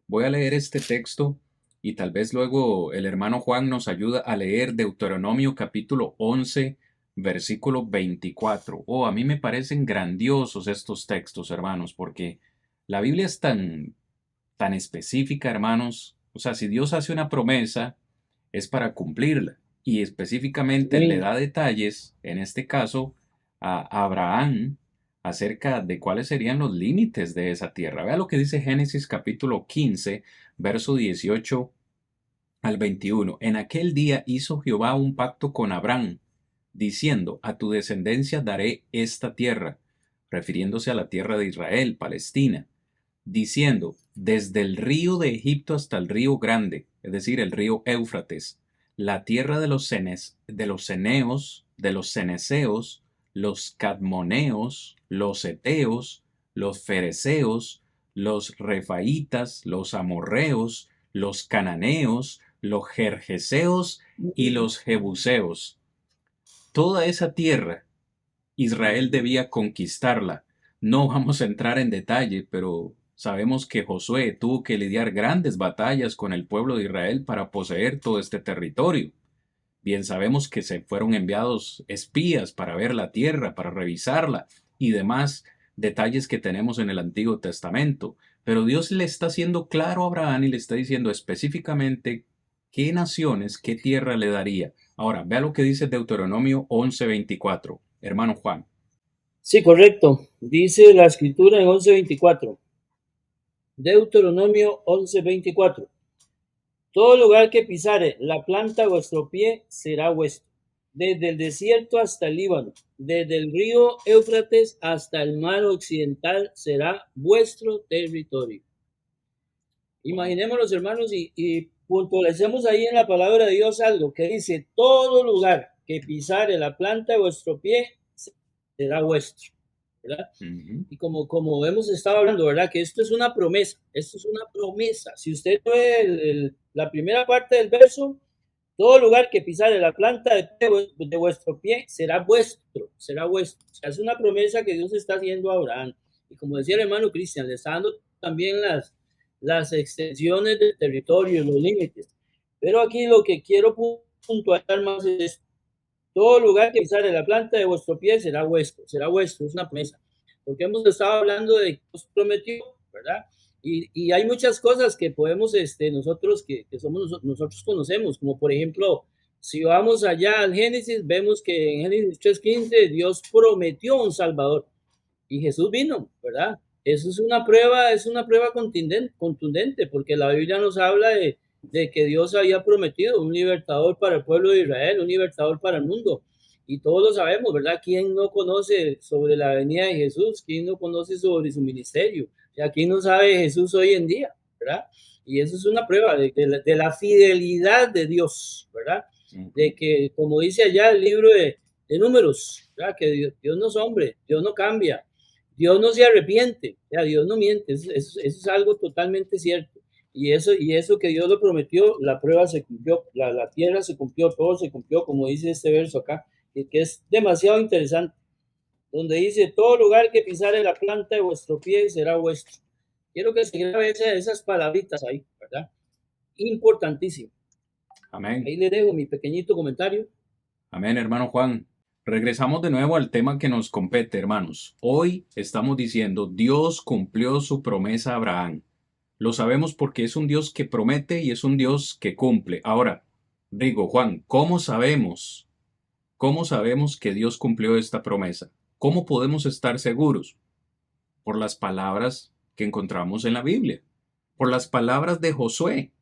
Voy a leer este texto y tal vez luego el hermano Juan nos ayuda a leer Deuteronomio capítulo 11, versículo 24. Oh, a mí me parecen grandiosos estos textos, hermanos, porque la Biblia es tan específica, hermanos. O sea, si Dios hace una promesa, es para cumplirla. Y específicamente le Amén. da detalles, en este caso, a Abraham acerca de cuáles serían los límites de esa tierra. Vea lo que dice Génesis capítulo 15, verso 18 al 21. En aquel día hizo Jehová un pacto con Abraham, diciendo, a tu descendencia daré esta tierra, refiriéndose a la tierra de Israel, Palestina, diciendo, desde el río de Egipto hasta el río grande, es decir, el río Éufrates, la tierra de los ceneos, de los ceneseos, los cadmoneos, los eteos, los fereceos, los refaitas, los amorreos, los cananeos, los gergeseos y los jebuseos. Toda esa tierra Israel debía conquistarla. No vamos a entrar en detalle, pero sabemos que Josué tuvo que lidiar grandes batallas con el pueblo de Israel para poseer todo este territorio. Bien sabemos que se fueron enviados espías para ver la tierra, para revisarla y demás detalles que tenemos en el Antiguo Testamento. Pero Dios le está haciendo claro a Abraham y le está diciendo específicamente qué naciones, qué tierra le daría. Ahora, vea lo que dice Deuteronomio 11:24. Hermano Juan. Sí, correcto. Dice la escritura en 11:24. Deuteronomio 11:24. Todo lugar que pisare la planta de vuestro pie será vuestro, desde el desierto hasta el Líbano, desde el río Éufrates hasta el mar occidental será vuestro territorio. Imaginémonos, hermanos, y puntualicemos ahí en la palabra de Dios algo que dice, todo lugar que pisare la planta de vuestro pie será vuestro, ¿verdad? Y como hemos estado hablando, ¿verdad? Que esto es una promesa, Si usted ve la primera parte del verso, todo lugar que pisare la planta de vuestro pie será vuestro, O sea, es una promesa que Dios está haciendo a Abraham. Y como decía el hermano Cristian, le está dando también las extensiones del territorio, los límites. Pero aquí lo que quiero puntualizar más es todo lugar que pisare la planta de vuestro pie será vuestro, es una promesa. Porque hemos estado hablando de que Dios prometió, ¿verdad? Y hay muchas cosas que podemos, nosotros nosotros conocemos, como por ejemplo, si vamos allá al Génesis, vemos que en Génesis 3:15 Dios prometió un Salvador y Jesús vino, ¿verdad? Eso es una prueba contundente, porque la Biblia nos habla de que Dios había prometido un libertador para el pueblo de Israel, un libertador para el mundo. Y todos lo sabemos, ¿verdad? ¿Quién no conoce sobre la venida de Jesús? ¿Quién no conoce sobre su ministerio? Y aquí no sabe Jesús hoy en día, ¿verdad? Y eso es una prueba de la fidelidad de Dios, ¿verdad? De que, como dice allá el libro de Números, ¿verdad? Que Dios no es hombre, Dios no cambia, Dios no se arrepiente, ya, Dios no miente, eso es algo totalmente cierto. Y eso que Dios lo prometió, la prueba se cumplió, la tierra se cumplió, todo se cumplió, como dice este verso acá, que es demasiado interesante, donde dice, todo lugar que pisare la planta de vuestro pie será vuestro. Quiero que se grabe esas palabritas ahí, ¿verdad? Importantísimo. Amén. Ahí le dejo mi pequeñito comentario. Amén, hermano Juan. Regresamos de nuevo al tema que nos compete, hermanos. Hoy estamos diciendo, Dios cumplió su promesa a Abraham. Lo sabemos porque es un Dios que promete y es un Dios que cumple. Ahora, digo, Juan, ¿cómo sabemos que Dios cumplió esta promesa? ¿Cómo podemos estar seguros? Por las palabras que encontramos en la Biblia, por las palabras de Josué.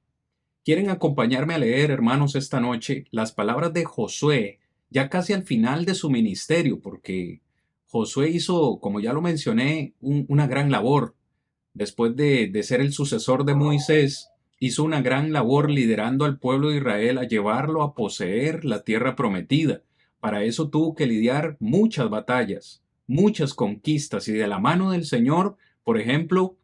¿Quieren acompañarme a leer, hermanos, esta noche las palabras de Josué, ya casi al final de su ministerio? Porque Josué hizo, como ya lo mencioné, una gran labor. Después de ser el sucesor de Moisés, hizo una gran labor liderando al pueblo de Israel a llevarlo a poseer la tierra prometida. Para eso tuvo que lidiar muchas batallas, muchas conquistas, y de la mano del Señor, por ejemplo,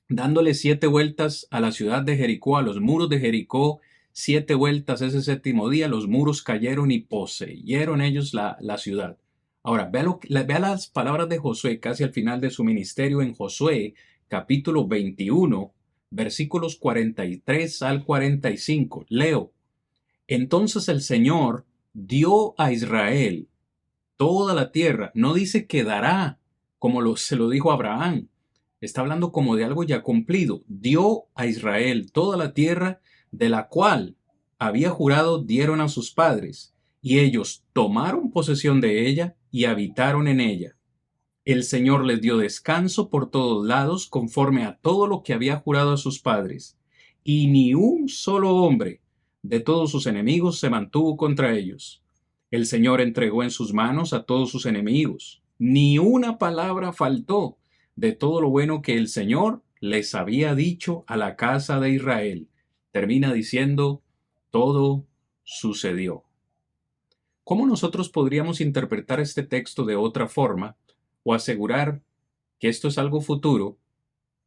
dándole 7 vueltas a la ciudad de Jericó, a los muros de Jericó, 7 vueltas ese séptimo día, los muros cayeron y poseyeron ellos la ciudad. Ahora, vea las palabras de Josué casi al final de su ministerio en Josué, capítulo 21, versículos 43 al 45. Leo. Entonces el Señor dio a Israel toda la tierra. No dice que dará, como se lo dijo a Abraham. Está hablando como de algo ya cumplido. Dio a Israel toda la tierra de la cual había jurado dieron a sus padres, y ellos tomaron posesión de ella y habitaron en ella. El Señor les dio descanso por todos lados conforme a todo lo que había jurado a sus padres, y ni un solo hombre de todos sus enemigos se mantuvo contra ellos. El Señor entregó en sus manos a todos sus enemigos. Ni una palabra faltó de todo lo bueno que el Señor les había dicho a la casa de Israel. Termina diciendo, todo sucedió. ¿Cómo nosotros podríamos interpretar este texto de otra forma o asegurar que esto es algo futuro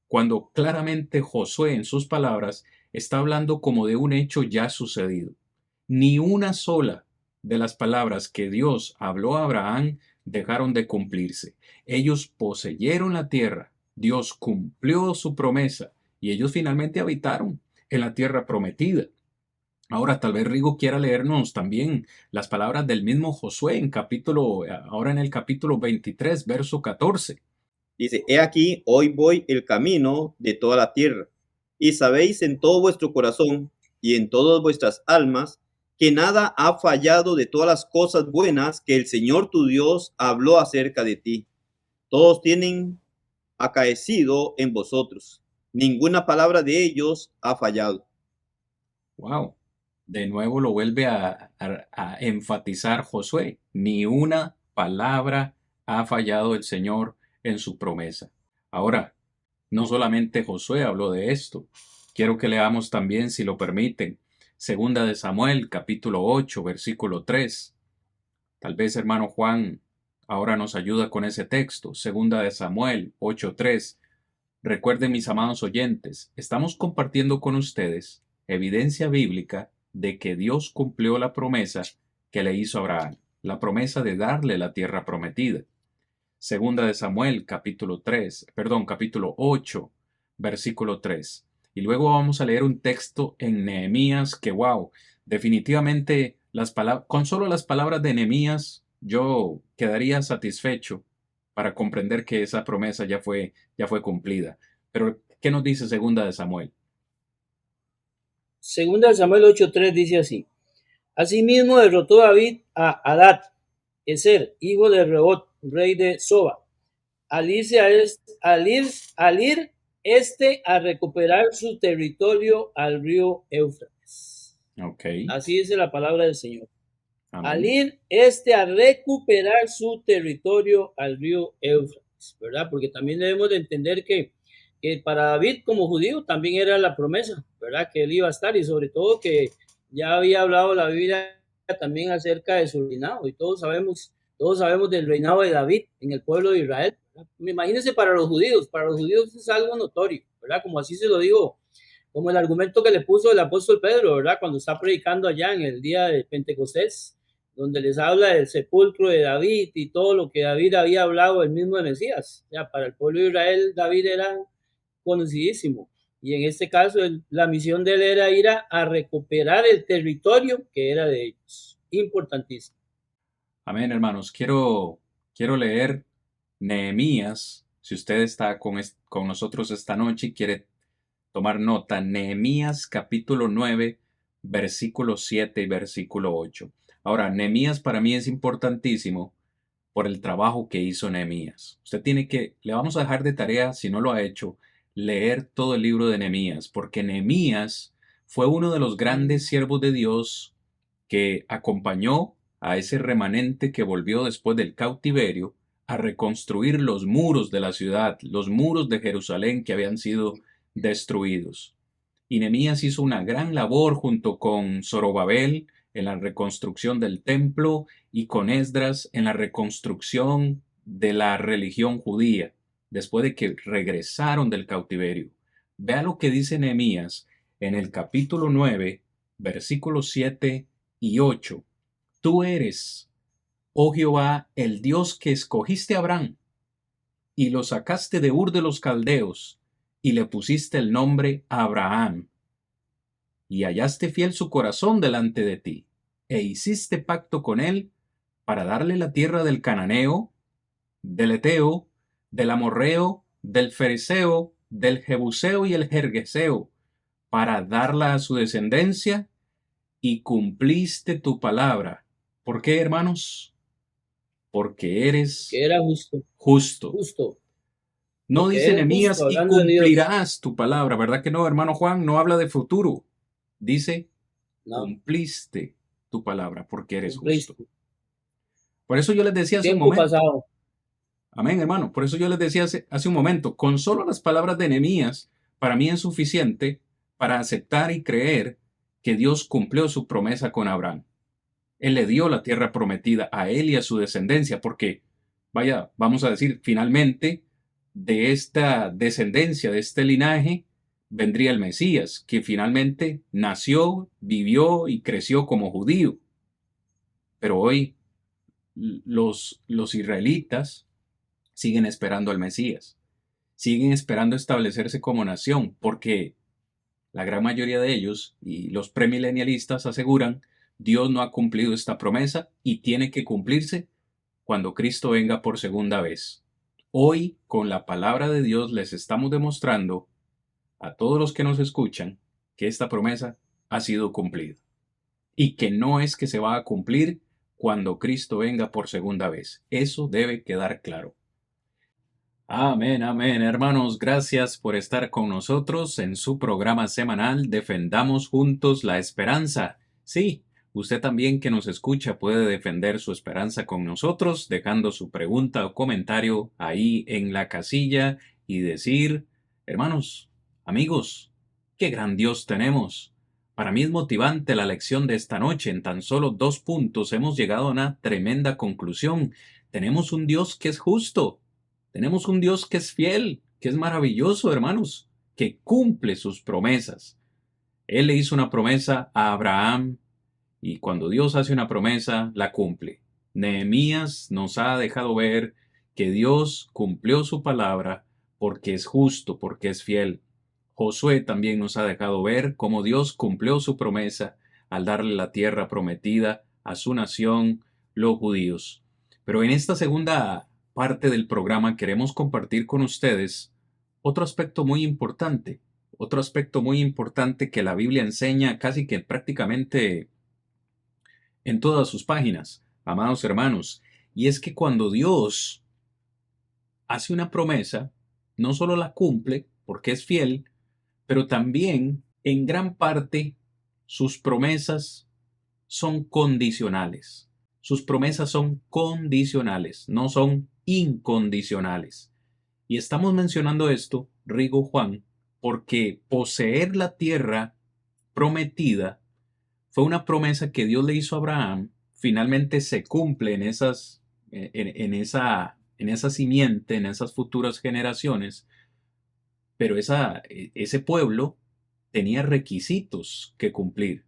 cuando claramente Josué en sus palabras está hablando como de un hecho ya sucedido? Ni una sola de las palabras que Dios habló a Abraham dejaron de cumplirse. Ellos poseyeron la tierra, Dios cumplió su promesa y ellos finalmente habitaron en la tierra prometida. Ahora, tal vez Rigo quiera leernos también las palabras del mismo Josué ahora en el capítulo 23, verso 14. Dice, he aquí, hoy voy el camino de toda la tierra, y sabéis en todo vuestro corazón y en todas vuestras almas que nada ha fallado de todas las cosas buenas que el Señor tu Dios habló acerca de ti. Todos tienen acaecido en vosotros. Ninguna palabra de ellos ha fallado. Wow. De nuevo lo vuelve a enfatizar Josué. Ni una palabra ha fallado el Señor en su promesa. Ahora, no solamente Josué habló de esto. Quiero que leamos también, si lo permiten, Segunda de Samuel, capítulo 8, versículo 3. Tal vez hermano Juan ahora nos ayuda con ese texto. Segunda de Samuel 8:3. Recuerden, mis amados oyentes, estamos compartiendo con ustedes evidencia bíblica de que Dios cumplió la promesa que le hizo a Abraham, la promesa de darle la tierra prometida. Segunda de Samuel, capítulo 8, versículo 3. Y luego vamos a leer un texto en Nehemías que, wow, definitivamente con solo las palabras de Nehemías yo quedaría satisfecho para comprender que esa promesa ya fue cumplida. Pero, ¿qué nos dice Segunda de Samuel? Segunda de Samuel 8:3 dice así. Asimismo derrotó David a Hadad, Ezer, hijo de Rehot, rey de Soba, al ir a recuperar su territorio al río Éufrates. Okay. Así dice la palabra del Señor. Amén. Al ir a recuperar su territorio al río Éufrates, ¿verdad? Porque también debemos de entender que para David como judío también era la promesa, ¿verdad? Que él iba a estar, y sobre todo que ya había hablado la Biblia también acerca de su reinado, y todos sabemos del reinado de David en el pueblo de Israel, ¿verdad? Imagínense para los judíos es algo notorio, ¿verdad? Como así se lo digo, como el argumento que le puso el apóstol Pedro, ¿verdad? Cuando está predicando allá en el día de Pentecostés, donde les habla del sepulcro de David y todo lo que David había hablado el mismo de Mesías. Ya para el pueblo de Israel, David era conocidísimo. Y en este caso, la misión de él era ir a recuperar el territorio que era de ellos. Importantísimo. Amén, hermanos. Quiero leer Nehemías. Si usted está con nosotros esta noche y quiere tomar nota, Nehemías capítulo 9, versículo 7 y versículo 8. Ahora, Nehemías para mí es importantísimo por el trabajo que hizo Nehemías. Le vamos a dejar de tarea, si no lo ha hecho, leer todo el libro de Nehemías, porque Nehemías fue uno de los grandes siervos de Dios que acompañó a ese remanente que volvió después del cautiverio a reconstruir los muros de la ciudad, los muros de Jerusalén que habían sido destruidos. Y Nehemías hizo una gran labor junto con Zorobabel en la reconstrucción del templo y con Esdras en la reconstrucción de la religión judía, después de que regresaron del cautiverio. Vea lo que dice Nehemías en el capítulo 9, versículos 7 y 8. Tú eres, oh Jehová, el Dios que escogiste a Abraham, y lo sacaste de Ur de los Caldeos, y le pusiste el nombre Abraham, y hallaste fiel su corazón delante de ti, e hiciste pacto con él para darle la tierra del Cananeo, del Eteo, del Amorreo, del Fereceo, del Jebuseo y el Gergeseo, para darla a su descendencia, y cumpliste tu palabra. ¿Por qué, hermanos? Porque eres Que era justo, justo. justo. No Porque dice eres justo, Nehemías, y hablando de Dios. cumplirás tu palabra, ¿verdad que no, hermano Juan? No habla de futuro. Dice, No, cumpliste tu palabra porque eres cumpliste. justo. Por eso yo les decía hace un Tiempo momento. pasado. Amén, hermano. Por eso yo les decía hace un momento, con solo las palabras de Nehemías, para mí es suficiente para aceptar y creer que Dios cumplió su promesa con Abraham. Él le dio la tierra prometida a él y a su descendencia, porque, vaya, vamos a decir, finalmente, de esta descendencia, de este linaje, vendría el Mesías, que finalmente nació, vivió y creció como judío. Pero hoy los israelitas siguen esperando al Mesías, siguen esperando establecerse como nación, porque la gran mayoría de ellos y los premilenialistas aseguran Dios no ha cumplido esta promesa y tiene que cumplirse cuando Cristo venga por segunda vez. Hoy, con la palabra de Dios, les estamos demostrando a todos los que nos escuchan que esta promesa ha sido cumplida y que no es que se va a cumplir cuando Cristo venga por segunda vez. Eso debe quedar claro. Amén, amén, hermanos. Gracias por estar con nosotros en su programa semanal Defendamos Juntos la Esperanza. Sí, usted también que nos escucha puede defender su esperanza con nosotros, dejando su pregunta o comentario ahí en la casilla y decir, hermanos, amigos, qué gran Dios tenemos. Para mí es motivante la lección de esta noche. En tan solo 2 puntos hemos llegado a una tremenda conclusión. Tenemos un Dios que es justo. Tenemos un Dios que es fiel, que es maravilloso, hermanos, que cumple sus promesas. Él le hizo una promesa a Abraham y cuando Dios hace una promesa, la cumple. Nehemías nos ha dejado ver que Dios cumplió su palabra porque es justo, porque es fiel. Josué también nos ha dejado ver cómo Dios cumplió su promesa al darle la tierra prometida a su nación, los judíos. Pero en esta segunda parte del programa queremos compartir con ustedes otro aspecto muy importante que la Biblia enseña casi que prácticamente en todas sus páginas, amados hermanos, y es que cuando Dios hace una promesa, no solo la cumple porque es fiel, pero también en gran parte sus promesas son condicionales. Sus promesas son condicionales, no son incondicionales. Y estamos mencionando esto, Rigo Juan, porque poseer la tierra prometida fue una promesa que Dios le hizo a Abraham, finalmente se cumple en esa simiente, en esas futuras generaciones, pero ese pueblo tenía requisitos que cumplir,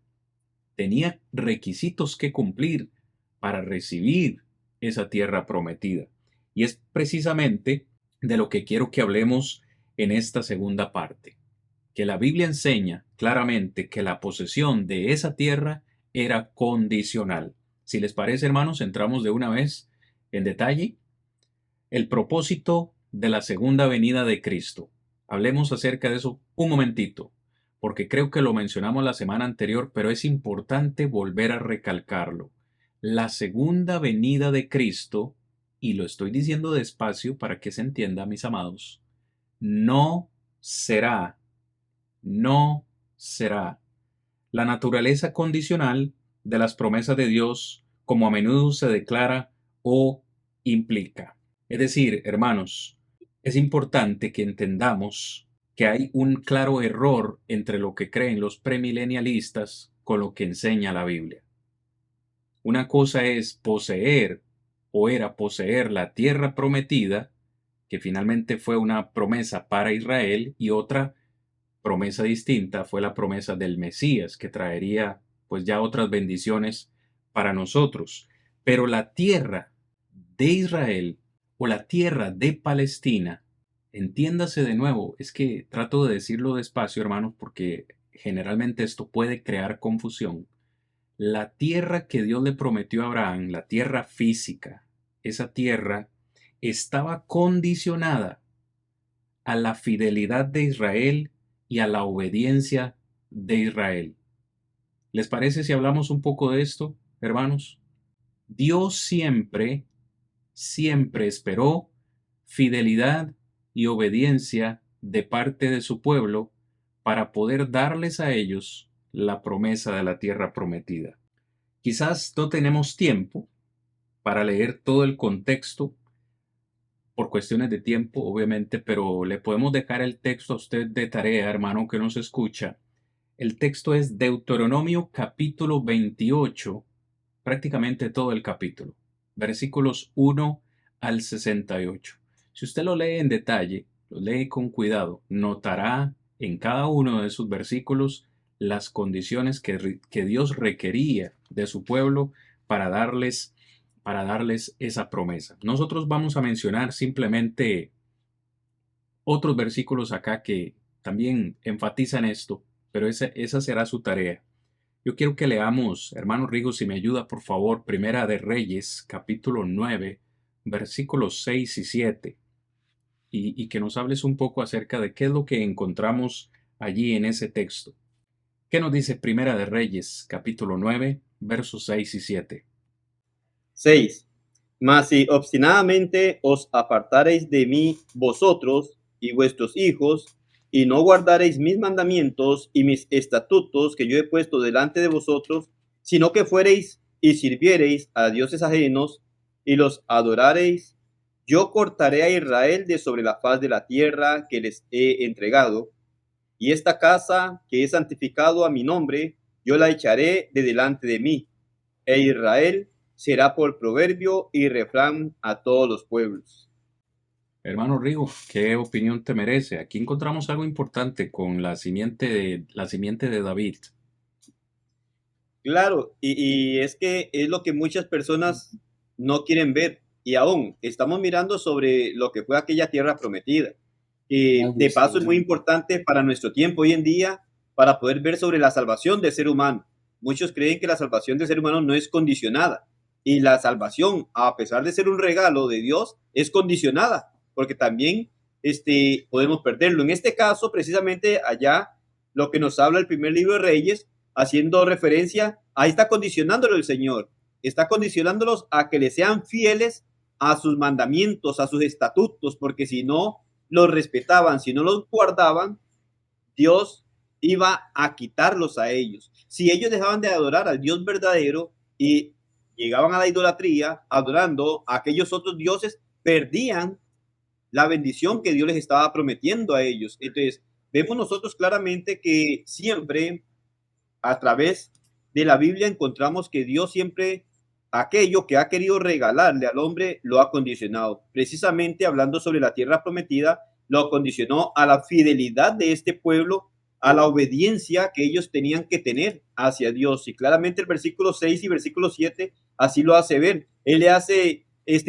para recibir esa tierra prometida. Y es precisamente de lo que quiero que hablemos en esta segunda parte, que la Biblia enseña claramente que la posesión de esa tierra era condicional. Si les parece, hermanos, entramos de una vez en detalle. El propósito de la segunda venida de Cristo. Hablemos acerca de eso un momentito, porque creo que lo mencionamos la semana anterior, pero es importante volver a recalcarlo. La segunda venida de Cristo, y lo estoy diciendo despacio para que se entienda, mis amados, no será la naturaleza condicional de las promesas de Dios, como a menudo se declara o implica. Es decir, hermanos, es importante que entendamos que hay un claro error entre lo que creen los premilenialistas con lo que enseña la Biblia. Una cosa es poseer o era poseer la tierra prometida, que finalmente fue una promesa para Israel, y otra promesa distinta fue la promesa del Mesías, que traería pues ya otras bendiciones para nosotros. Pero la tierra de Israel o la tierra de Palestina, entiéndase de nuevo, es que trato de decirlo despacio, hermanos, porque generalmente esto puede crear confusión. La tierra que Dios le prometió a Abraham, la tierra física, esa tierra estaba condicionada a la fidelidad de Israel y a la obediencia de Israel. ¿Les parece si hablamos un poco de esto, hermanos? Dios siempre esperó fidelidad y obediencia de parte de su pueblo para poder darles a ellos la promesa de la tierra prometida. Quizás no tenemos tiempo para leer todo el contexto por cuestiones de tiempo, obviamente, pero le podemos dejar el texto a usted de tarea, hermano, que nos escucha. El texto es Deuteronomio capítulo 28, prácticamente todo el capítulo, versículos 1 al 68. Si usted lo lee en detalle, lo lee con cuidado, notará en cada uno de esos versículos las condiciones que Dios requería de su pueblo para darles esa promesa. Nosotros vamos a mencionar simplemente otros versículos acá que también enfatizan esto, pero esa será su tarea. Yo quiero que leamos, hermano Rigo, si me ayuda, por favor, Primera de Reyes, capítulo 9, versículos 6 y 7, y que nos hables un poco acerca de qué es lo que encontramos allí en ese texto. ¿Qué nos dice Primera de Reyes, capítulo 9, versos 6 y 7? 6. Mas si obstinadamente os apartareis de mí vosotros y vuestros hijos, y no guardareis mis mandamientos y mis estatutos que yo he puesto delante de vosotros, sino que fuereis y sirviereis a dioses ajenos y los adorareis, yo cortaré a Israel de sobre la faz de la tierra que les he entregado, y esta casa que he santificado a mi nombre, yo la echaré de delante de mí, e Israel será por proverbio y refrán a todos los pueblos. Hermano Rigo, ¿qué opinión te merece? Aquí encontramos algo importante con la simiente de David. Claro, y es que es lo que muchas personas no quieren ver, y aún estamos mirando sobre lo que fue aquella tierra prometida. De paso es muy importante para nuestro tiempo hoy en día, para poder ver sobre la salvación del ser humano. Muchos creen que la salvación del ser humano no es condicionada, y la salvación, a pesar de ser un regalo de Dios, es condicionada, porque también podemos perderlo. En este caso, precisamente allá, lo que nos habla el primer libro de Reyes, haciendo referencia, ahí está condicionándolo el Señor, está condicionándolos a que le sean fieles a sus mandamientos, a sus estatutos, porque si no los respetaban, si no los guardaban, Dios iba a quitarlos a ellos. Si ellos dejaban de adorar al Dios verdadero y llegaban a la idolatría, adorando a aquellos otros dioses, perdían la bendición que Dios les estaba prometiendo a ellos. Entonces, vemos nosotros claramente que siempre a través de la Biblia encontramos que Dios siempre aquello que ha querido regalarle al hombre lo ha condicionado. Precisamente hablando sobre la tierra prometida, lo condicionó a la fidelidad de este pueblo, a la obediencia que ellos tenían que tener hacia Dios. Y claramente el versículo 6 y versículo 7 así lo hace ver. Él le hace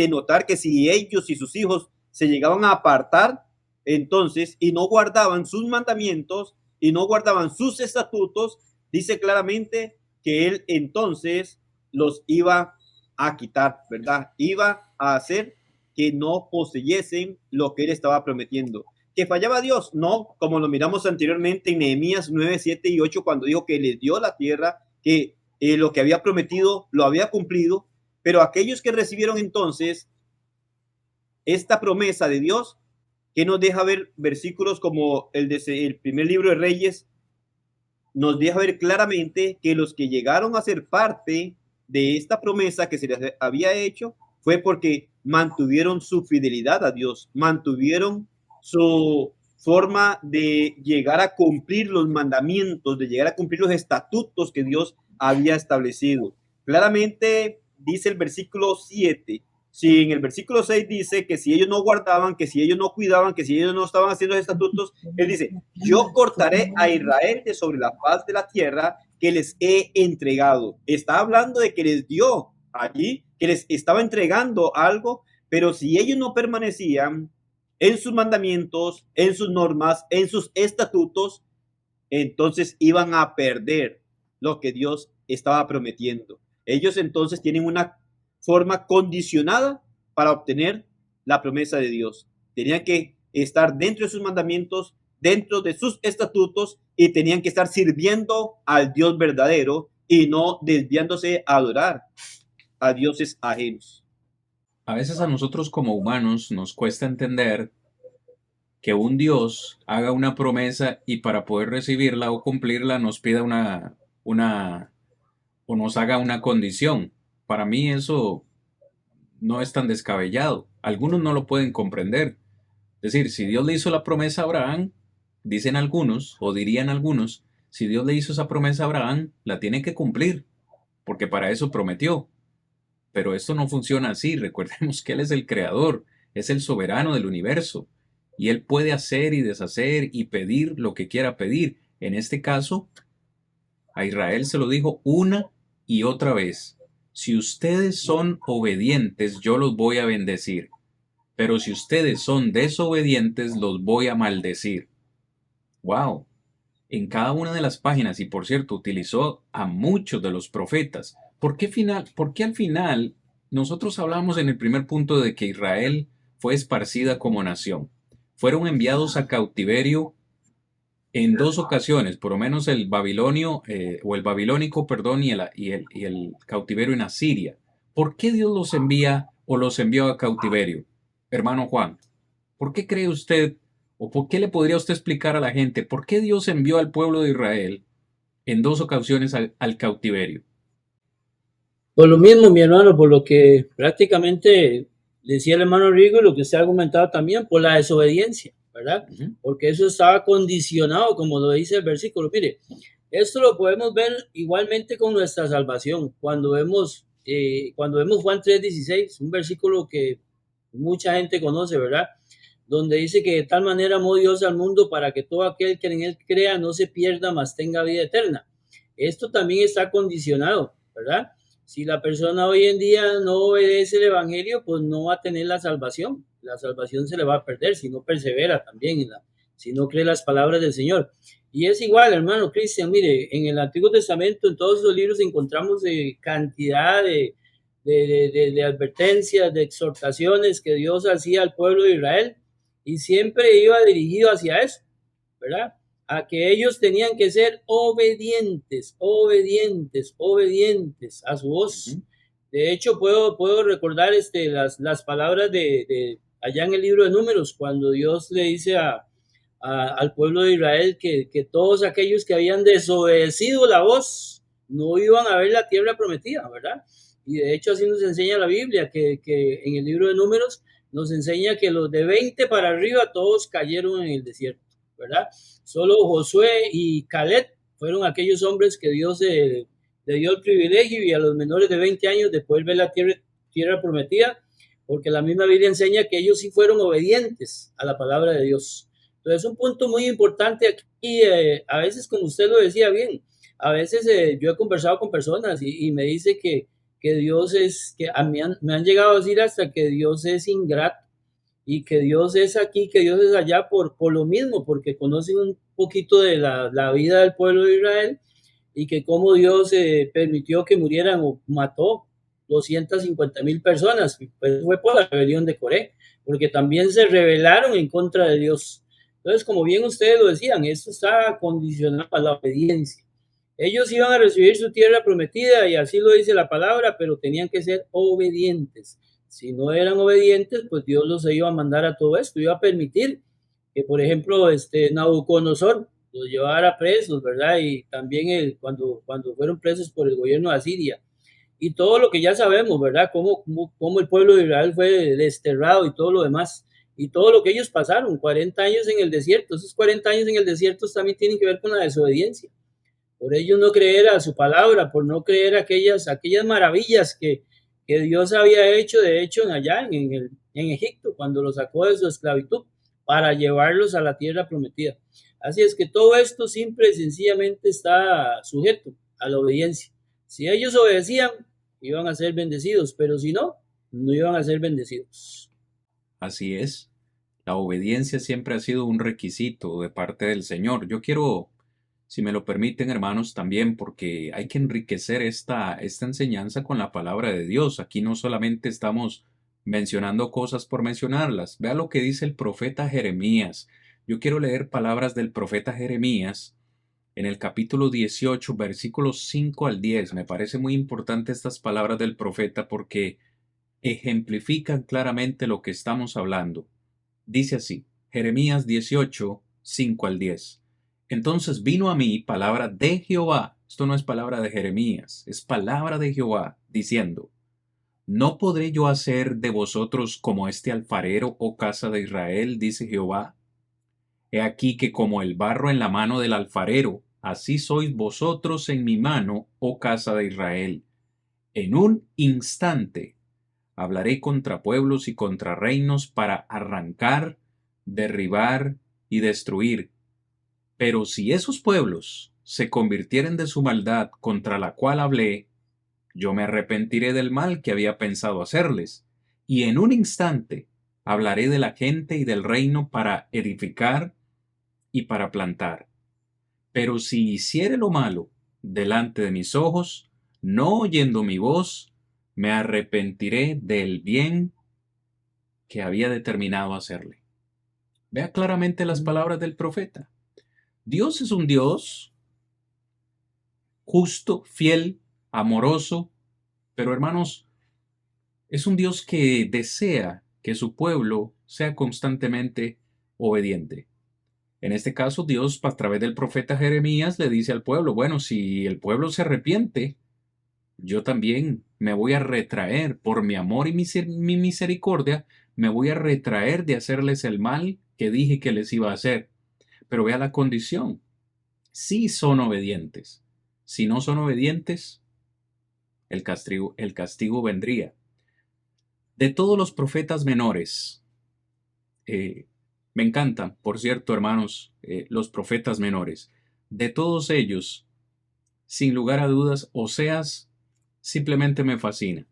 notar que si ellos y sus hijos se llegaban a apartar, entonces, y no guardaban sus mandamientos, y no guardaban sus estatutos, dice claramente que él entonces los iba a quitar, ¿verdad? Iba a hacer que no poseyesen lo que él estaba prometiendo. ¿Que fallaba Dios? No, como lo miramos anteriormente en Nehemías 9, 7 y 8, cuando dijo que les dio la tierra, que lo que había prometido lo había cumplido, pero aquellos que recibieron entonces esta promesa de Dios, que nos deja ver versículos como el primer libro de Reyes, nos deja ver claramente que los que llegaron a ser parte de esta promesa que se les había hecho fue porque mantuvieron su fidelidad a Dios, mantuvieron su forma de llegar a cumplir los mandamientos, de llegar a cumplir los estatutos que Dios había establecido. Claramente dice el versículo 7, si en el versículo 6 dice que si ellos no guardaban, que si ellos no cuidaban, que si ellos no estaban haciendo los estatutos, él dice, yo cortaré a Israel de sobre la faz de la tierra que les he entregado. Está hablando de que les dio allí, que les estaba entregando algo, pero si ellos no permanecían en sus mandamientos, en sus normas, en sus estatutos, entonces iban a perder lo que Dios estaba prometiendo. Ellos entonces tienen una forma condicionada para obtener la promesa de Dios. Tenían que estar dentro de sus mandamientos, dentro de sus estatutos, y tenían que estar sirviendo al Dios verdadero y no desviándose a adorar a dioses ajenos. A veces a nosotros como humanos nos cuesta entender que un Dios haga una promesa y para poder recibirla o cumplirla nos pida o nos haga una condición. Para mí eso no es tan descabellado. Algunos no lo pueden comprender. Es decir, si Dios le hizo la promesa a Abraham, dicen algunos, o dirían algunos, si Dios le hizo esa promesa a Abraham, la tiene que cumplir, porque para eso prometió. Pero esto no funciona así. Recordemos que Él es el creador, es el soberano del universo, y Él puede hacer y deshacer y pedir lo que quiera pedir. En este caso, a Israel se lo dijo una y otra vez: si ustedes son obedientes, yo los voy a bendecir. Pero si ustedes son desobedientes, los voy a maldecir. ¡Wow! En cada una de las páginas, y por cierto, utilizó a muchos de los profetas. ¿Por qué al final nosotros hablamos en el primer punto de que Israel fue esparcida como nación? Fueron enviados a cautiverio en dos ocasiones, por lo menos el babilonio, o el babilónico, perdón, y el cautiverio en Asiria. ¿Por qué Dios los envía o los envió a cautiverio? Hermano Juan, ¿por qué cree usted, o por qué le podría usted explicar a la gente, por qué Dios envió al pueblo de Israel en dos ocasiones al cautiverio? Por lo mismo, mi hermano, por lo que prácticamente decía el hermano Rigo y lo que usted ha argumentado también, por la desobediencia, ¿verdad? Porque eso estaba condicionado, como lo dice el versículo. Mire, esto lo podemos ver igualmente con nuestra salvación. Cuando vemos Juan 3:16, un versículo que mucha gente conoce, ¿verdad? Donde dice que de tal manera amó Dios al mundo para que todo aquel que en él crea no se pierda, mas tenga vida eterna. Esto también está condicionado, ¿verdad? Si la persona hoy en día no obedece el evangelio, pues no va a tener la salvación. La salvación se le va a perder si no persevera también, si no cree las palabras del Señor. Y es igual, hermano Cristian, mire, en el Antiguo Testamento, en todos los libros encontramos cantidad de advertencias, de exhortaciones que Dios hacía al pueblo de Israel, y siempre iba dirigido hacia eso, ¿verdad? A que ellos tenían que ser obedientes a su voz. De hecho, puedo recordar las palabras de allá en el libro de Números, cuando Dios le dice al pueblo de Israel que todos aquellos que habían desobedecido la voz no iban a ver la tierra prometida, ¿verdad? Y de hecho así nos enseña la Biblia, que en el libro de Números nos enseña que los de 20 para arriba todos cayeron en el desierto, ¿verdad? Solo Josué y Caleb fueron aquellos hombres que Dios le dio el privilegio, y a los menores de 20 años de poder ver la tierra prometida, porque la misma Biblia enseña que ellos sí fueron obedientes a la palabra de Dios. Entonces, un punto muy importante aquí, a veces, como usted lo decía bien, a veces yo he conversado con personas y me dice que Dios me han llegado a decir hasta que Dios es ingrato, y que Dios es aquí, que Dios es allá por lo mismo, porque conocen un poquito de la vida del pueblo de Israel, y que cómo Dios permitió que murieran o mató 250,000 personas. Pues fue por la rebelión de Coré, porque también se rebelaron en contra de Dios. Entonces, como bien ustedes lo decían, esto está condicionado a la obediencia. Ellos iban a recibir su tierra prometida, y así lo dice la palabra, pero tenían que ser obedientes. Si no eran obedientes, pues Dios los iba a mandar a todo esto, iba a permitir que, por ejemplo, Nabucodonosor los llevara presos, ¿verdad? Y también cuando fueron presos por el gobierno de Asiria. Y todo lo que ya sabemos, ¿verdad? Cómo el pueblo de Israel fue desterrado y todo lo demás. Y todo lo que ellos pasaron, 40 años en el desierto. Esos 40 años en el desierto también tienen que ver con la desobediencia. Por ellos no creer a su palabra, por no creer aquellas maravillas que Dios había hecho, de hecho, allá en Egipto, cuando los sacó de su esclavitud para llevarlos a la tierra prometida. Así es que todo esto simple y sencillamente está sujeto a la obediencia. Si ellos obedecían, iban a ser bendecidos, pero si no, no iban a ser bendecidos. Así es. La obediencia siempre ha sido un requisito de parte del Señor. Yo quiero, si me lo permiten, hermanos, también, porque hay que enriquecer esta enseñanza con la palabra de Dios. Aquí no solamente estamos mencionando cosas por mencionarlas. Vea lo que dice el profeta Jeremías. Yo quiero leer palabras del profeta Jeremías en el capítulo 18, versículos 5 al 10. Me parece muy importante estas palabras del profeta porque ejemplifican claramente lo que estamos hablando. Dice así, Jeremías 18, 5 al 10. Entonces vino a mí palabra de Jehová. Esto no es palabra de Jeremías, es palabra de Jehová, diciendo, ¿no podré yo hacer de vosotros como este alfarero, oh casa de Israel? Dice Jehová. He aquí que como el barro en la mano del alfarero, así sois vosotros en mi mano, oh casa de Israel. En un instante hablaré contra pueblos y contra reinos para arrancar, derribar y destruir. Pero si esos pueblos se convirtieren de su maldad contra la cual hablé, yo me arrepentiré del mal que había pensado hacerles, y en un instante hablaré de la gente y del reino para edificar y para plantar. Pero si hiciere lo malo delante de mis ojos, no oyendo mi voz, me arrepentiré del bien que había determinado hacerle. Vea claramente las palabras del profeta. Dios es un Dios justo, fiel, amoroso, pero hermanos, es un Dios que desea que su pueblo sea constantemente obediente. En este caso, Dios, a través del profeta Jeremías, le dice al pueblo, bueno, si el pueblo se arrepiente, yo también me voy a retraer por mi amor y mi misericordia, me voy a retraer de hacerles el mal que dije que les iba a hacer. Pero vea la condición. Si son obedientes. Si no son obedientes, el castigo vendría. De todos los profetas menores, me encantan, por cierto, hermanos, los profetas menores. De todos ellos, sin lugar a dudas, Oseas simplemente me fascina.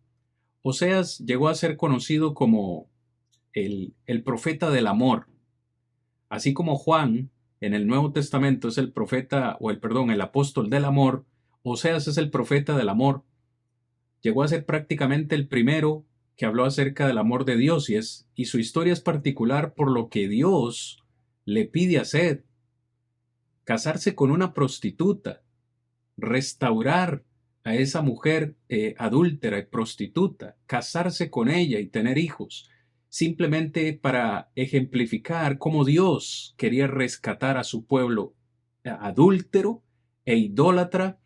Oseas llegó a ser conocido como el profeta del amor. Así como Juan en el Nuevo Testamento es el profeta, el apóstol del amor, Oseas es el profeta del amor. Llegó a ser prácticamente el primero que habló acerca del amor de Dios y su historia es particular por lo que Dios le pide hacer. Casarse con una prostituta, restaurar a esa mujer adúltera y prostituta, casarse con ella y tener hijos, simplemente para ejemplificar cómo Dios quería rescatar a su pueblo adúltero e idólatra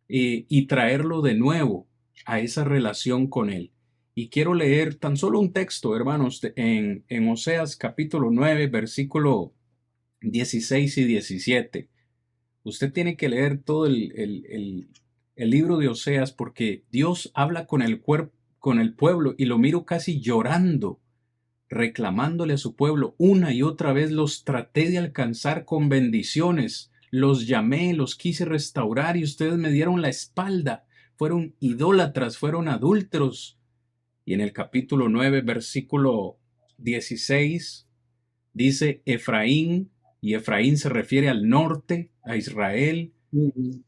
y traerlo de nuevo a esa relación con Él. Y quiero leer tan solo un texto, hermanos, en Oseas capítulo 9, versículo 16 y 17. Usted tiene que leer todo el libro de Oseas porque Dios habla con el pueblo y lo miro casi llorando, reclamándole a su pueblo. Una y otra vez los traté de alcanzar con bendiciones, los llamé, los quise restaurar y ustedes me dieron la espalda. Fueron idólatras, fueron adúlteros. Y en el capítulo 9, versículo 16, dice Efraín, y Efraín se refiere al norte, a Israel.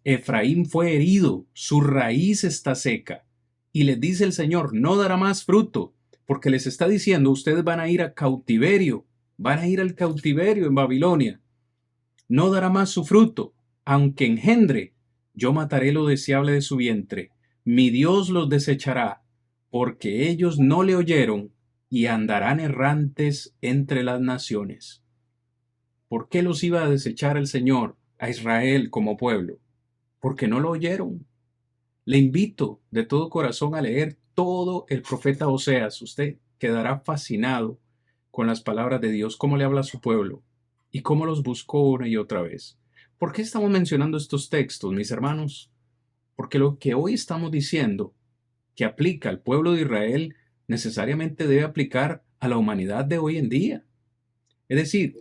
Efraín fue herido, su raíz está seca. Y les dice el Señor, no dará más fruto, porque les está diciendo, ustedes van a ir a cautiverio, van a ir al cautiverio en Babilonia. No dará más su fruto, aunque engendre, yo mataré lo deseable de su vientre. Mi Dios los desechará, porque ellos no le oyeron y andarán errantes entre las naciones. ¿Por qué los iba a desechar el Señor a Israel como pueblo? Porque no lo oyeron. Le invito de todo corazón a leer todo el profeta Oseas. Usted quedará fascinado con las palabras de Dios, cómo le habla a su pueblo y cómo los buscó una y otra vez. ¿Por qué estamos mencionando estos textos, mis hermanos? Porque lo que hoy estamos diciendo que aplica al pueblo de Israel necesariamente debe aplicar a la humanidad de hoy en día. Es decir,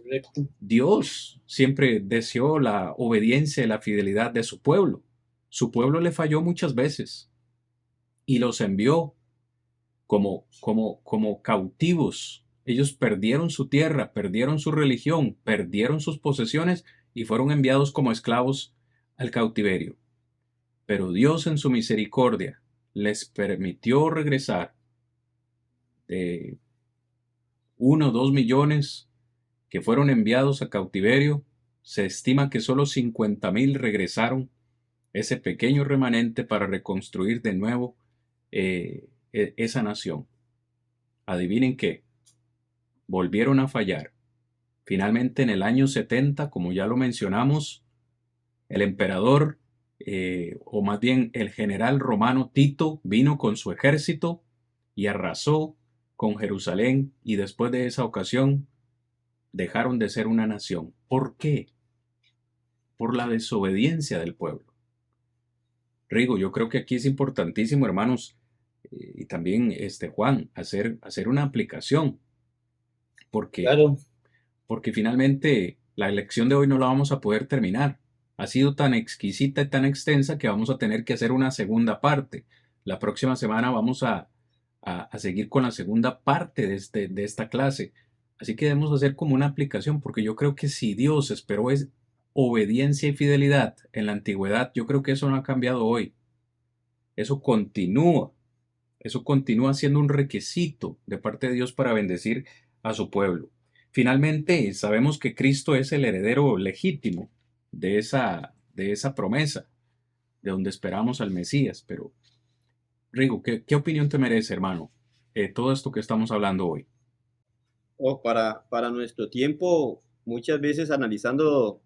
Dios siempre deseó la obediencia y la fidelidad de su pueblo. Su pueblo le falló muchas veces. y los envió como cautivos. Ellos perdieron su tierra, perdieron su religión, perdieron sus posesiones y fueron enviados como esclavos al cautiverio. Pero Dios en su misericordia les permitió regresar de 1 o 2 millones que fueron enviados a cautiverio. Se estima que solo 50,000 regresaron, ese pequeño remanente, para reconstruir de nuevo esa nación. Adivinen qué, volvieron a fallar. Finalmente, en el año 70, como ya lo mencionamos, el emperador, o más bien el general romano Tito, vino con su ejército y arrasó con Jerusalén, y después de esa ocasión dejaron de ser una nación. ¿Por qué? Por la desobediencia del pueblo. Rigo, yo creo que aquí es importantísimo, hermanos, y también Juan, hacer una aplicación, porque, Claro. porque finalmente la lección de hoy no la vamos a poder terminar. Ha sido tan exquisita y tan extensa que vamos a tener que hacer una segunda parte. La próxima semana vamos a seguir con la segunda parte de esta clase. Así que debemos hacer como una aplicación, porque yo creo que si Dios esperó obediencia y fidelidad en la antigüedad, yo creo que eso no ha cambiado hoy. Eso continúa siendo un requisito de parte de Dios para bendecir a su pueblo. Finalmente, sabemos que Cristo es el heredero legítimo de esa promesa, de donde esperamos al Mesías. Pero, Rigo, ¿qué opinión te merece, hermano, todo esto que estamos hablando hoy? Para nuestro tiempo, muchas veces analizando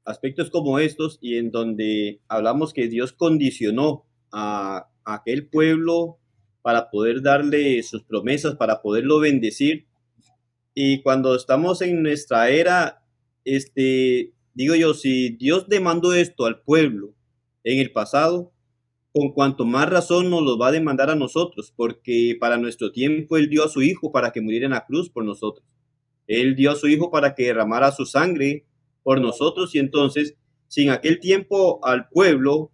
aspectos como estos y en donde hablamos que Dios condicionó a aquel pueblo para poder darle sus promesas, para poderlo bendecir. Y cuando estamos en nuestra era, digo yo, si Dios demandó esto al pueblo en el pasado, con cuanto más razón nos lo va a demandar a nosotros, porque para nuestro tiempo Él dio a su Hijo para que muriera en la cruz por nosotros. Él dio a su Hijo para que derramara su sangre por nosotros, y entonces, si en aquel tiempo al pueblo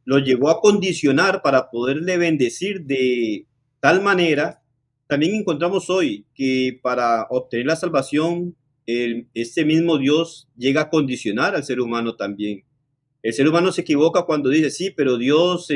lo llegó a condicionar para poderle bendecir de tal manera, también encontramos hoy que para obtener la salvación, este mismo Dios llega a condicionar al ser humano también. El ser humano se equivoca cuando dice, sí, pero Dios,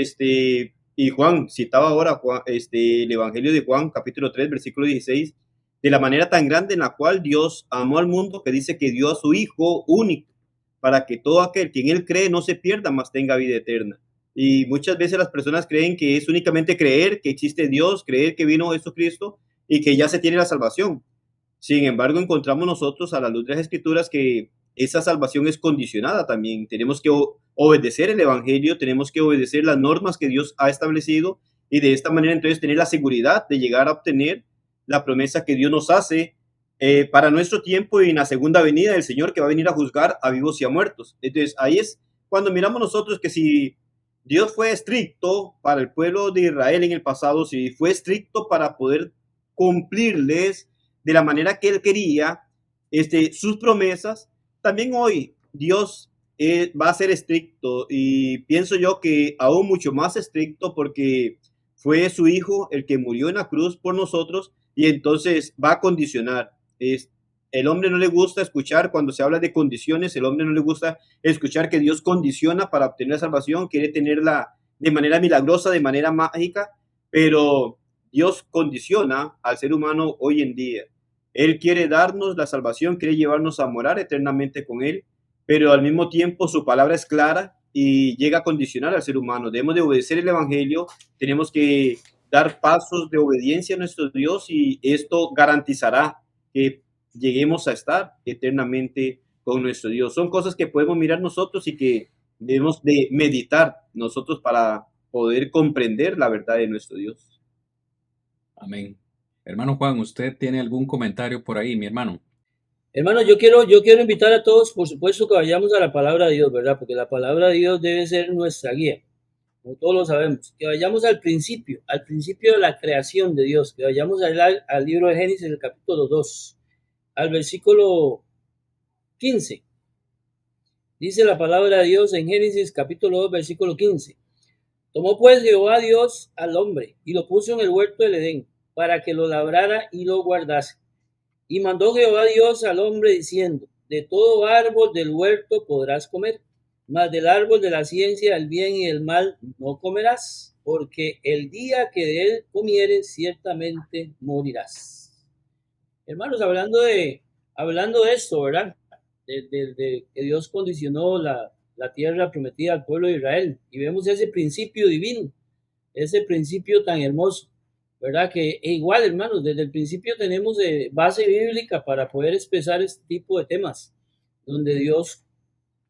y Juan citaba ahora el Evangelio de Juan, capítulo 3, versículo 16, de la manera tan grande en la cual Dios amó al mundo, que dice que dio a su Hijo único, para que todo aquel que en Él cree no se pierda, mas tenga vida eterna. Y muchas veces las personas creen que es únicamente creer que existe Dios, creer que vino Jesucristo y que ya se tiene la salvación. Sin embargo, encontramos nosotros a la luz de las Escrituras que esa salvación es condicionada también. Tenemos que obedecer el Evangelio, tenemos que obedecer las normas que Dios ha establecido, y de esta manera entonces tener la seguridad de llegar a obtener la promesa que Dios nos hace para nuestro tiempo y en la segunda venida del Señor, que va a venir a juzgar a vivos y a muertos. Entonces ahí es cuando miramos nosotros que si Dios fue estricto para el pueblo de Israel en el pasado, si fue estricto para poder cumplirles de la manera que Él quería sus promesas, también hoy Dios va a ser estricto, y pienso yo que aún mucho más estricto, porque fue su Hijo el que murió en la cruz por nosotros, y entonces va a condicionar. El hombre no le gusta escuchar cuando se habla de condiciones, el hombre no le gusta escuchar que Dios condiciona para obtener la salvación, quiere tenerla de manera milagrosa, de manera mágica, pero Dios condiciona al ser humano hoy en día. Él quiere darnos la salvación, quiere llevarnos a morar eternamente con Él, pero al mismo tiempo su palabra es clara y llega a condicionar al ser humano. Debemos de obedecer el Evangelio, tenemos que dar pasos de obediencia a nuestro Dios, y esto garantizará que lleguemos a estar eternamente con nuestro Dios. Son cosas que podemos mirar nosotros y que debemos de meditar nosotros para poder comprender la verdad de nuestro Dios. Amén. Hermano Juan, ¿usted tiene algún comentario por ahí, mi hermano? Hermano, yo quiero invitar a todos, por supuesto, que vayamos a la palabra de Dios, ¿verdad? Porque la palabra de Dios debe ser nuestra guía, como todos lo sabemos. Que vayamos al principio de la creación de Dios, que vayamos al libro de Génesis, el capítulo 2, al versículo 15. Dice la palabra de Dios en Génesis capítulo 2, versículo 15. Tomó pues Jehová Dios al hombre y lo puso en el huerto del Edén para que lo labrara y lo guardase. Y mandó Jehová Dios al hombre diciendo, de todo árbol del huerto podrás comer, mas del árbol de la ciencia del bien y del mal no comerás, porque el día que de él comieres ciertamente morirás. Hermanos, hablando de esto, ¿verdad? De que Dios condicionó la tierra prometida al pueblo de Israel. Y vemos ese principio divino, ese principio tan hermoso, ¿verdad? Que igual, hermanos, desde el principio tenemos base bíblica para poder expresar este tipo de temas, donde Dios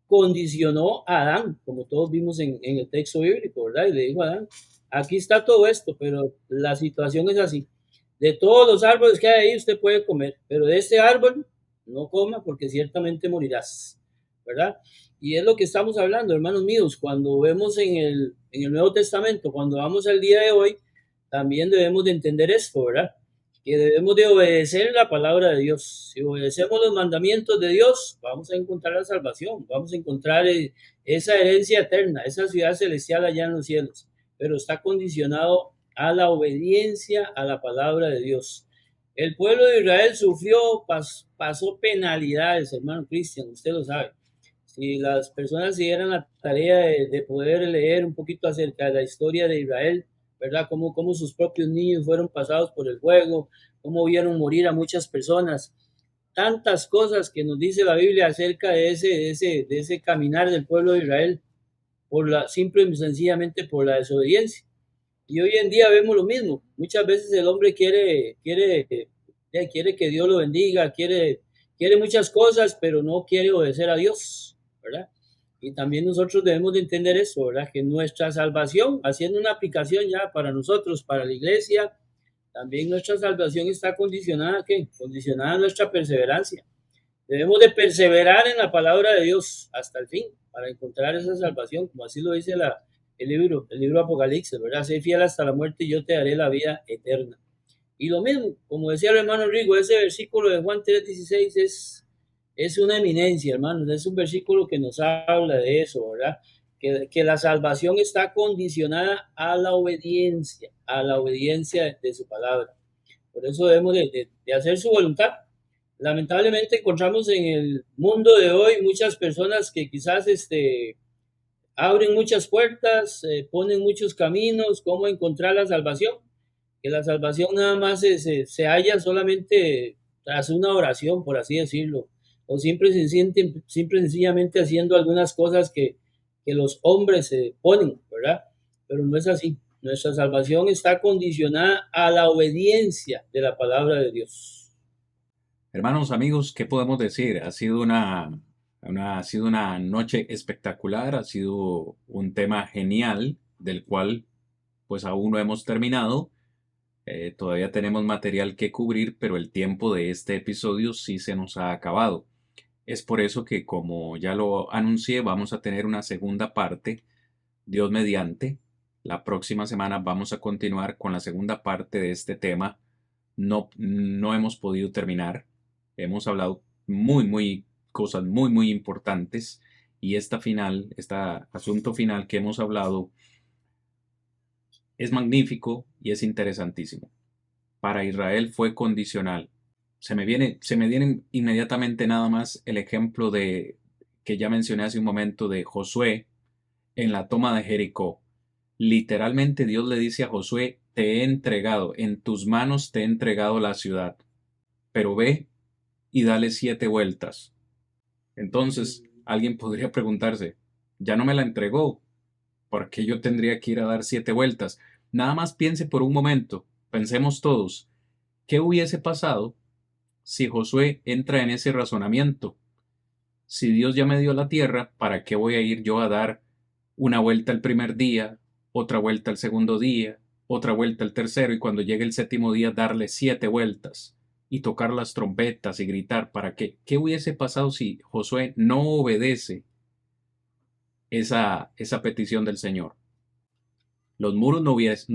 condicionó a Adán, como todos vimos en el texto bíblico, ¿verdad? Y le dijo a Adán, aquí está todo esto, pero la situación es así. De todos los árboles que hay ahí usted puede comer, pero de este árbol no coma porque ciertamente morirás, ¿verdad? Y es lo que estamos hablando, hermanos míos, cuando vemos en el Nuevo Testamento, cuando vamos al día de hoy, también debemos de entender esto, ¿verdad? Que debemos de obedecer la palabra de Dios. Si obedecemos los mandamientos de Dios, vamos a encontrar la salvación, vamos a encontrar esa herencia eterna, esa ciudad celestial allá en los cielos, pero está condicionado a la obediencia a la palabra de Dios. El pueblo de Israel sufrió, pasó penalidades, hermano Cristian, usted lo sabe. Si las personas se dieran la tarea de poder leer un poquito acerca de la historia de Israel, ¿verdad? Cómo sus propios niños fueron pasados por el fuego, cómo vieron morir a muchas personas. Tantas cosas que nos dice la Biblia acerca de ese caminar del pueblo de Israel, simple y sencillamente por la desobediencia. Y hoy en día vemos lo mismo. Muchas veces el hombre quiere que Dios lo bendiga, quiere muchas cosas, pero no quiere obedecer a Dios, ¿verdad? Y también nosotros debemos de entender eso, ¿verdad? Que nuestra salvación, haciendo una aplicación ya para nosotros, para la iglesia, también nuestra salvación está condicionada ¿a qué? Condicionada a nuestra perseverancia. Debemos de perseverar en la palabra de Dios hasta el fin para encontrar esa salvación, como así lo dice el libro Apocalipsis, ¿verdad? Sé fiel hasta la muerte y yo te daré la vida eterna. Y lo mismo, como decía el hermano Rigo, ese versículo de Juan 3:16 es una eminencia, hermanos, es un versículo que nos habla de eso, ¿verdad? Que la salvación está condicionada a la obediencia de su palabra. Por eso debemos de hacer su voluntad. Lamentablemente encontramos en el mundo de hoy muchas personas que quizás abren muchas puertas, ponen muchos caminos, cómo encontrar la salvación. Que la salvación nada más se halla solamente tras una oración, por así decirlo, o siempre sencillamente haciendo algunas cosas que los hombres se ponen, ¿verdad? Pero no es así. Nuestra salvación está condicionada a la obediencia de la palabra de Dios. Hermanos, amigos, ¿qué podemos decir? Ha sido una noche espectacular, ha sido un tema genial, del cual pues aún no hemos terminado. Todavía tenemos material que cubrir, pero el tiempo de este episodio sí se nos ha acabado. Es por eso que, como ya lo anuncié, vamos a tener una segunda parte, Dios mediante. La próxima semana vamos a continuar con la segunda parte de este tema. No hemos podido terminar. Hemos hablado cosas muy importantes. Y este asunto final que hemos hablado es magnífico y es interesantísimo. Para Israel fue condicional. Se me viene inmediatamente nada más el ejemplo que ya mencioné hace un momento de Josué en la toma de Jericó. Literalmente Dios le dice a Josué, te he entregado, en tus manos te he entregado la ciudad, pero ve y dale 7 vueltas. Entonces alguien podría preguntarse, ya no me la entregó, ¿por qué yo tendría que ir a dar 7 vueltas? Nada más piense por un momento, pensemos todos, ¿qué hubiese pasado si Josué entra en ese razonamiento? Si Dios ya me dio la tierra, ¿para qué voy a ir yo a dar una vuelta el primer día, otra vuelta el segundo día, otra vuelta el tercero y cuando llegue el 7º día darle 7 vueltas y tocar las trompetas y gritar? ¿Para qué? ¿Qué hubiese pasado si Josué no obedece esa petición del Señor? Los muros no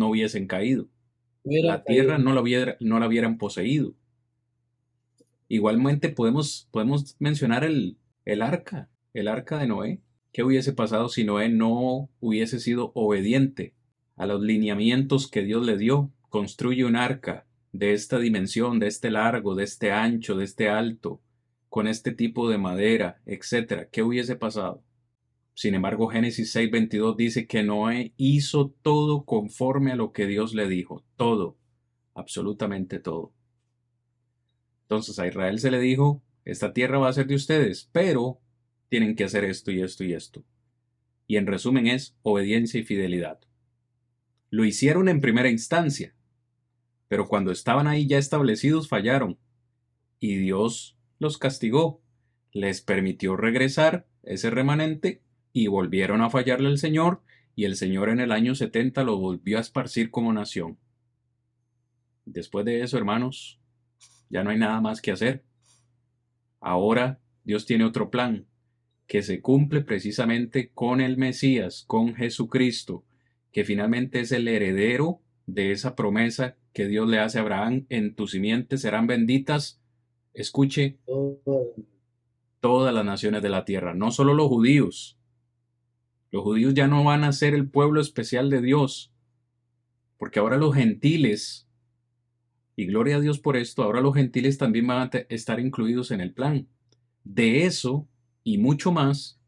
hubiesen caído. La tierra no la hubieran poseído. Igualmente podemos mencionar el arca de Noé. ¿Qué hubiese pasado si Noé no hubiese sido obediente a los lineamientos que Dios le dio. Construye un arca de esta dimensión, de este largo, de este ancho, de este alto, con este tipo de madera, etcétera. ¿Qué hubiese pasado? Sin embargo, Génesis 6:22 dice que Noé hizo todo conforme a lo que Dios le dijo. Todo, absolutamente todo. Entonces a Israel se le dijo, esta tierra va a ser de ustedes, pero tienen que hacer esto y esto y esto. Y en resumen es obediencia y fidelidad. Lo hicieron en primera instancia, pero cuando estaban ahí ya establecidos fallaron. Y Dios los castigó, les permitió regresar ese remanente y volvieron a fallarle al Señor, y el Señor en el año 70 lo volvió a esparcir como nación. Después de eso, hermanos, ya no hay nada más que hacer. Ahora Dios tiene otro plan, que se cumple precisamente con el Mesías, con Jesucristo, que finalmente es el heredero de esa promesa que Dios le hace a Abraham: en tu simiente serán benditas, escuche, todas las naciones de la tierra, no solo los judíos. Los judíos ya no van a ser el pueblo especial de Dios, porque ahora los gentiles, y gloria a Dios por esto, ahora los gentiles también van a estar incluidos en el plan. De eso y mucho más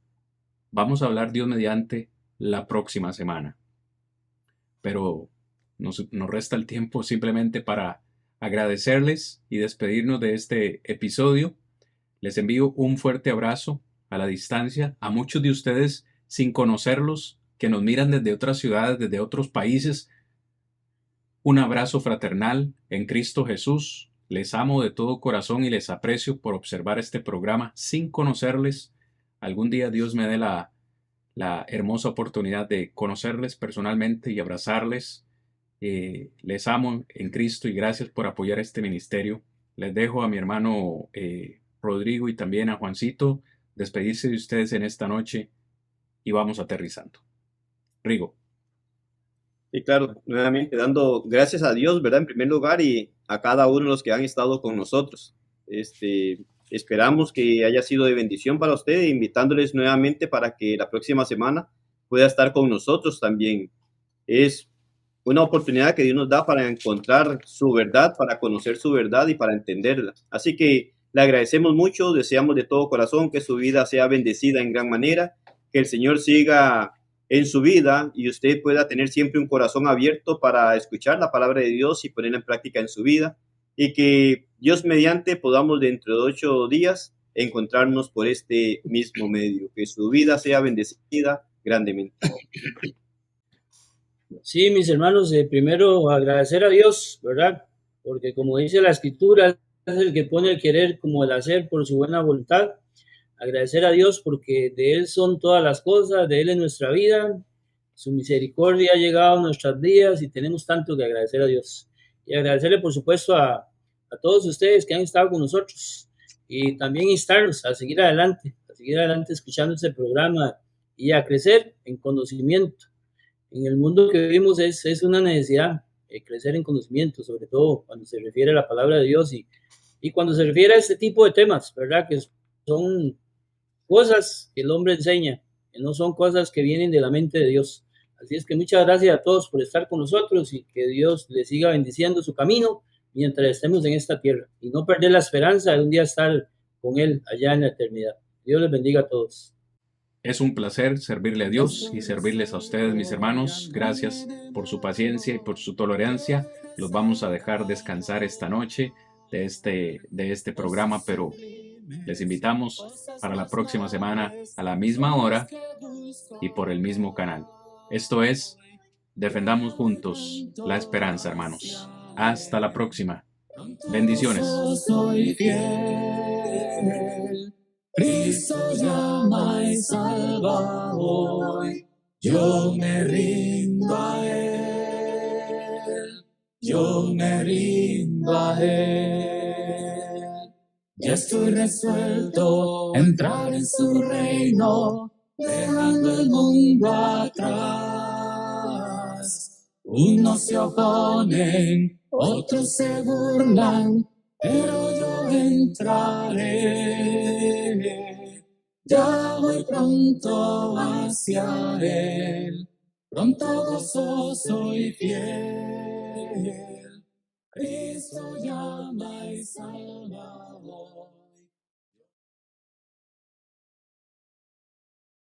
vamos a hablar, Dios mediante, la próxima semana. Pero nos resta el tiempo simplemente para agradecerles y despedirnos de este episodio. Les envío un fuerte abrazo a la distancia a muchos de ustedes sin conocerlos, que nos miran desde otras ciudades, desde otros países. Un abrazo fraternal en Cristo Jesús. Les amo de todo corazón y les aprecio por observar este programa sin conocerles. Algún día Dios me dé la hermosa oportunidad de conocerles personalmente y abrazarles. Les amo en Cristo y gracias por apoyar este ministerio. Les dejo a mi hermano Rodrigo y también a Juancito despedirse de ustedes en esta noche y vamos aterrizando. Rigo. Y claro, nuevamente dando gracias a Dios, ¿verdad? En primer lugar, y a cada uno de los que han estado con nosotros. Esperamos que haya sido de bendición para ustedes, invitándoles nuevamente para que la próxima semana pueda estar con nosotros también. Es una oportunidad que Dios nos da para encontrar su verdad, para conocer su verdad y para entenderla. Así que le agradecemos mucho, deseamos de todo corazón que su vida sea bendecida en gran manera, que el Señor siga en su vida y usted pueda tener siempre un corazón abierto para escuchar la palabra de Dios y ponerla en práctica en su vida, y que Dios mediante podamos dentro de 8 días encontrarnos por este mismo medio. Que su vida sea bendecida grandemente. Sí, mis hermanos, primero agradecer a Dios, ¿verdad? Porque como dice la Escritura, es el que pone el querer como el hacer por su buena voluntad. Agradecer a Dios porque de Él son todas las cosas, de Él es nuestra vida, su misericordia ha llegado a nuestras vidas y tenemos tanto que agradecer a Dios. Y agradecerle, por supuesto, a todos ustedes que han estado con nosotros y también instarlos a seguir adelante escuchando este programa y a crecer en conocimiento. En el mundo que vivimos es una necesidad crecer en conocimiento, sobre todo cuando se refiere a la palabra de Dios y cuando se refiere a este tipo de temas, ¿verdad? Que son cosas que el hombre enseña, que no son cosas que vienen de la mente de Dios. Así es que muchas gracias a todos por estar con nosotros y que Dios les siga bendiciendo su camino mientras estemos en esta tierra y no perder la esperanza de un día estar con Él allá en la eternidad. Dios les bendiga a todos. Es un placer servirle a Dios y servirles a ustedes, mis hermanos. Gracias por su paciencia y por su tolerancia. Los vamos a dejar descansar esta noche de este programa, pero les invitamos para la próxima semana a la misma hora y por el mismo canal. Esto es Defendamos Juntos la Esperanza, hermanos. Hasta la próxima. Bendiciones. Soy fiel. Cristo llama y salva hoy. Yo me rindo a Él. Yo me rindo a Él. Ya estoy resuelto a entrar en su reino, dejando el mundo atrás. Unos se oponen, otros se burlan, pero yo entraré. Ya voy pronto hacia Él. pronto gozoso y fiel. Cristo llama y salva.